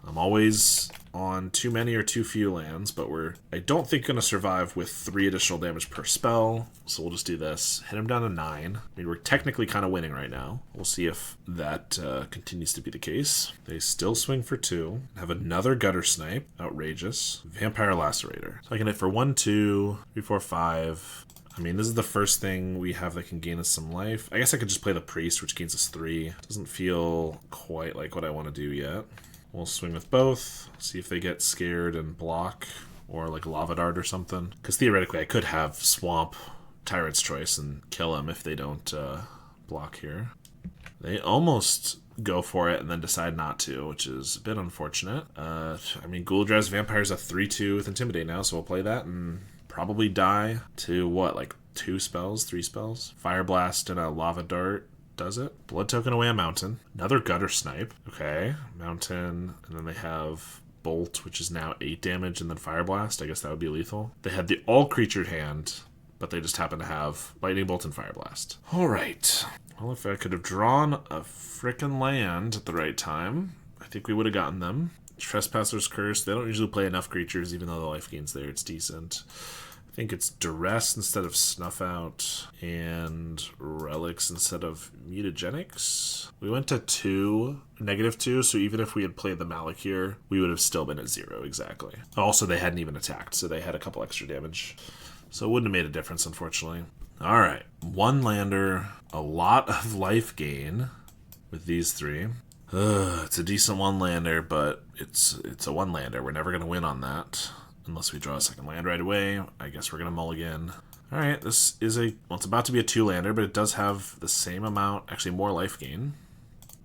I'm always on too many or too few lands, but I don't think, going to survive with 3 additional damage per spell. So we'll just do this. Hit him down to 9. I mean, we're technically kind of winning right now. We'll see if that continues to be the case. They still swing for 2. Have another gutter snipe. Outrageous. Vampire lacerator. So I can hit for 1, 2, 3, 4, 5. I mean, this is the first thing we have that can gain us some life. I guess I could just play the priest, which gains us 3. Doesn't feel quite like what I want to do yet. We'll swing with both, see if they get scared and block, or like Lava Dart or something. Because theoretically I could have Swamp, Tyrant's Choice, and kill them if they don't block here. They almost go for it and then decide not to, which is a bit unfortunate. I mean, Ghoul-Dress Vampire's a 3-2 with Intimidate now, so we'll play that and probably die to what, like 2 spells, 3 spells? Fire Blast and a Lava Dart. Does it? Blood token away a mountain. Another gutter snipe. Okay. Mountain. And then they have bolt, which is now 8 damage, and then fire blast. I guess that would be lethal. They had the all creature hand, but they just happen to have lightning bolt and fire blast. All right. Well, if I could have drawn a frickin' land at the right time, I think we would have gotten them. Trespasser's Curse. They don't usually play enough creatures, even though the life gain's there. It's decent. I think it's Duress instead of Snuff Out, and Relics instead of Mutagenics. We went to -2, so even if we had played the Malik here, we would have still been at 0 exactly. Also, they hadn't even attacked, so they had a couple extra damage. So it wouldn't have made a difference, unfortunately. All right, 1 lander, a lot of life gain with these 3. It's a decent 1 lander, but it's a 1 lander. We're never going to win on that. Unless we draw a second land right away. I guess we're going to mulligan. Alright, this is well, it's about to be a 2-lander, but it does have the same amount, actually more life gain,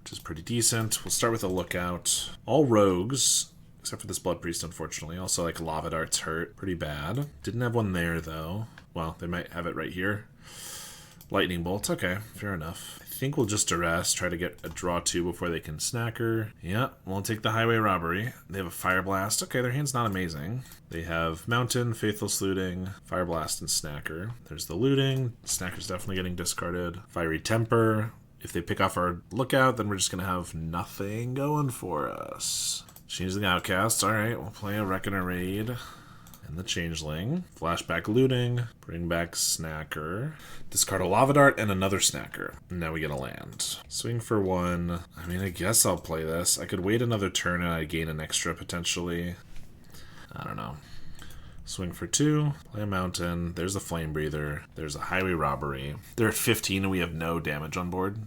which is pretty decent. We'll start with a Lookout. All rogues, except for this Blood Priest, unfortunately. Also, like, Lava Dart's hurt pretty bad. Didn't have one there, though. Well, they might have it right here. Lightning Bolt, okay, fair enough. I think we'll just Duress, try to get a draw 2 before they can Snacker. Yeah, we'll take the Highway Robbery. They have a Fire Blast. Okay, their hand's not amazing. They have Mountain, Faithless Looting, Fire Blast, and Snacker. There's the Looting. Snacker's definitely getting discarded. Fiery Temper. If they pick off our Lookout, then we're just going to have nothing going for us. Changeling Outcast. Alright, we'll play a Reckoner Raid. And the Changeling. Flashback Looting. Bring back Snacker. Discard a Lava Dart and another Snacker. And now we get a land. Swing for 1. I mean, I guess I'll play this. I could wait another turn and I'd gain an extra potentially. I don't know. Swing for 2. Play a Mountain. There's a Flame Breather. There's a Highway Robbery. They're at 15 and we have no damage on board.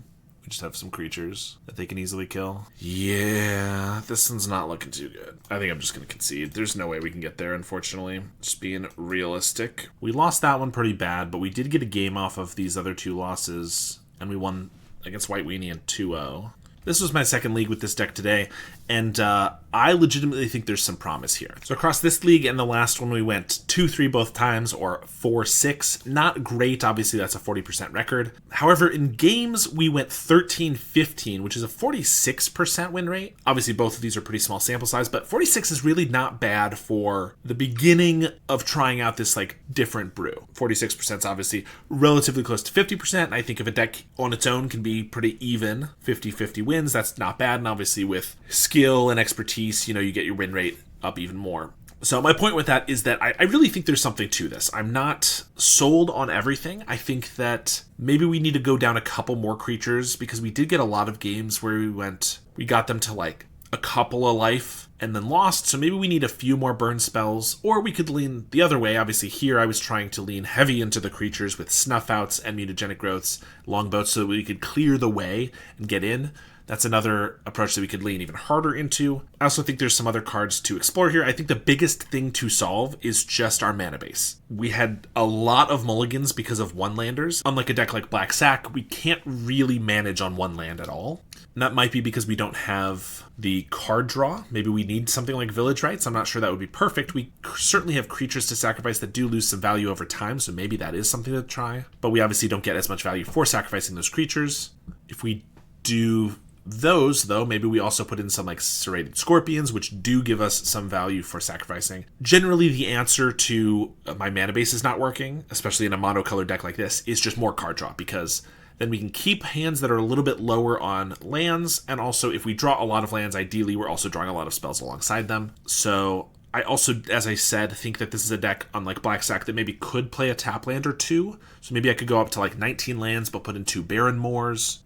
We just have some creatures that they can easily kill. Yeah, this one's not looking too good. I think I'm just going to concede. There's no way we can get there, unfortunately. Just being realistic. We lost that one pretty bad, but we did get a game off of these other 2 losses, and we won against White Weenie in 2-0. This was my second league with this deck today, and I legitimately think there's some promise here. So across this league and the last one, we went 2-3 both times, or 4-6. Not great, obviously that's a 40% record. However, in games, we went 13-15, which is a 46% win rate. Obviously, both of these are pretty small sample size, but 46 is really not bad for the beginning of trying out this like different brew. 46% is obviously relatively close to 50%, and I think if a deck on its own can be pretty even, 50-50 wins, that's not bad, and obviously with skill and expertise, you know, you get your win rate up even more. So my point with that is that I really think there's something to this. I'm not sold on everything. I think that maybe we need to go down a couple more creatures, because we did get a lot of games where we got them to like a couple of life and then lost, so maybe we need a few more burn spells, or we could lean the other way. Obviously here I was trying to lean heavy into the creatures with Snuff Outs and Mutagenic Growths, Longboats, so that we could clear the way and get in. That's another approach that we could lean even harder into. I also think there's some other cards to explore here. I think the biggest thing to solve is just our mana base. We had a lot of mulligans because of 1-landers. Unlike a deck like Black Sack, we can't really manage on 1 land at all. And that might be because we don't have the card draw. Maybe we need something like Village Rites. I'm not sure that would be perfect. We certainly have creatures to sacrifice that do lose some value over time, so maybe that is something to try. But we obviously don't get as much value for sacrificing those creatures. If we do those, though, maybe we also put in some like serrated scorpions, which do give us some value for sacrificing. Generally, the answer to my mana base is not working, especially in a monocolored deck like this, is just more card draw, because then we can keep hands that are a little bit lower on lands, and also if we draw a lot of lands, ideally we're also drawing a lot of spells alongside them. So I also, as I said, think that this is a deck, unlike Blacksack, that maybe could play a tap land or two. So maybe I could go up to like 19 lands, but put in 2 Baron Moors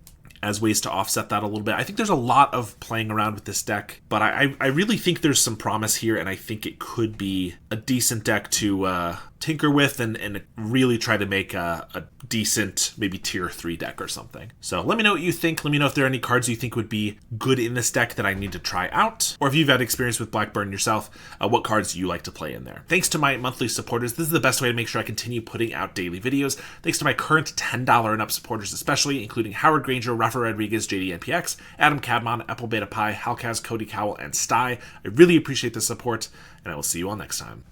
as ways to offset that a little bit. I think there's a lot of playing around with this deck, but I really think there's some promise here, and I think it could be a decent deck to tinker with and really try to make a decent, maybe tier 3 deck or something. So let me know what you think. Let me know if there are any cards you think would be good in this deck that I need to try out, or if you've had experience with Blackburn yourself, what cards you like to play in there. Thanks to my monthly supporters. This is the best way to make sure I continue putting out daily videos. Thanks to my current $10 and up supporters especially, including Howard Granger, Rafa Rodriguez, JDNPX, Adam Cadmon, Apple Beta Pie, Halkaz, Cody Cowell, and Sty. I really appreciate the support, and I will see you all next time.